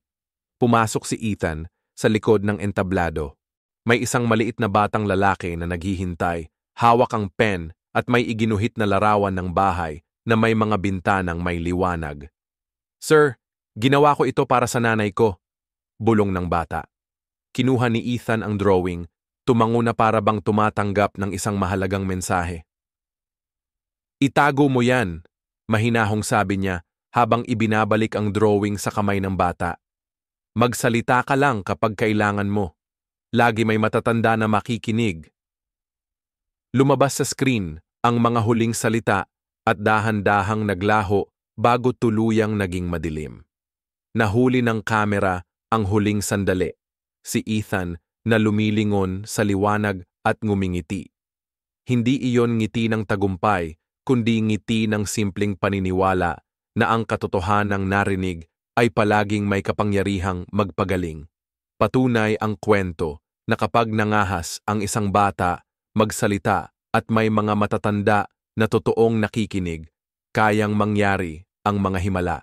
S1: Pumasok si Ethan sa likod ng entablado. May isang maliit na batang lalaki na naghihintay, hawak ang pen at may iginuhit na larawan ng bahay na may mga bintanang may liwanag. "Sir, ginawa ko ito para sa nanay ko," bulong ng bata. Kinuha ni Ethan ang drawing, tumango na para bang tumatanggap ng isang mahalagang mensahe. "Itago mo yan," mahinahong sabi niya habang ibinabalik ang drawing sa kamay ng bata. "Magsalita ka lang kapag kailangan mo. Lagi may matatanda na makikinig." Lumabas sa screen ang mga huling salita at dahan-dahang naglaho bago tuluyang naging madilim. Nahuli ng kamera ang huling sandali, si Ethan na lumilingon sa liwanag at ngumingiti. Hindi iyon ngiti ng tagumpay, kundi ngiti ng simpleng paniniwala na ang katotohanang narinig ay palaging may kapangyarihang magpagaling. Patunay ang kwento na kapag nangahas ang isang bata, magsalita at may mga matatanda na totoong nakikinig, kayang mangyari ang mga himala.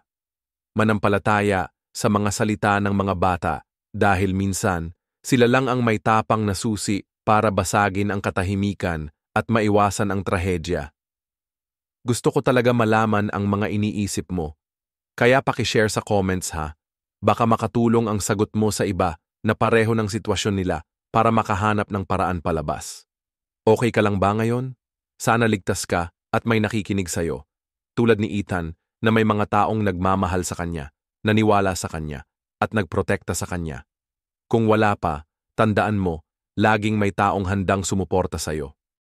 S1: Manampalataya sa mga salita ng mga bata dahil minsan sila lang ang may tapang na susi para basagin ang katahimikan at maiwasan ang trahedya. Gusto ko talaga malaman ang mga iniisip mo. Kaya pakishare sa comments ha. Baka makatulong ang sagot mo sa iba na pareho ng sitwasyon nila para makahanap ng paraan palabas. Okay ka lang ba ngayon? Sana ligtas ka at may nakikinig sa'yo. Tulad ni Ethan na may mga taong nagmamahal sa kanya, naniwala sa kanya, at nagprotekta sa kanya. Kung wala pa, tandaan mo, laging may taong handang sumuporta sa'yo.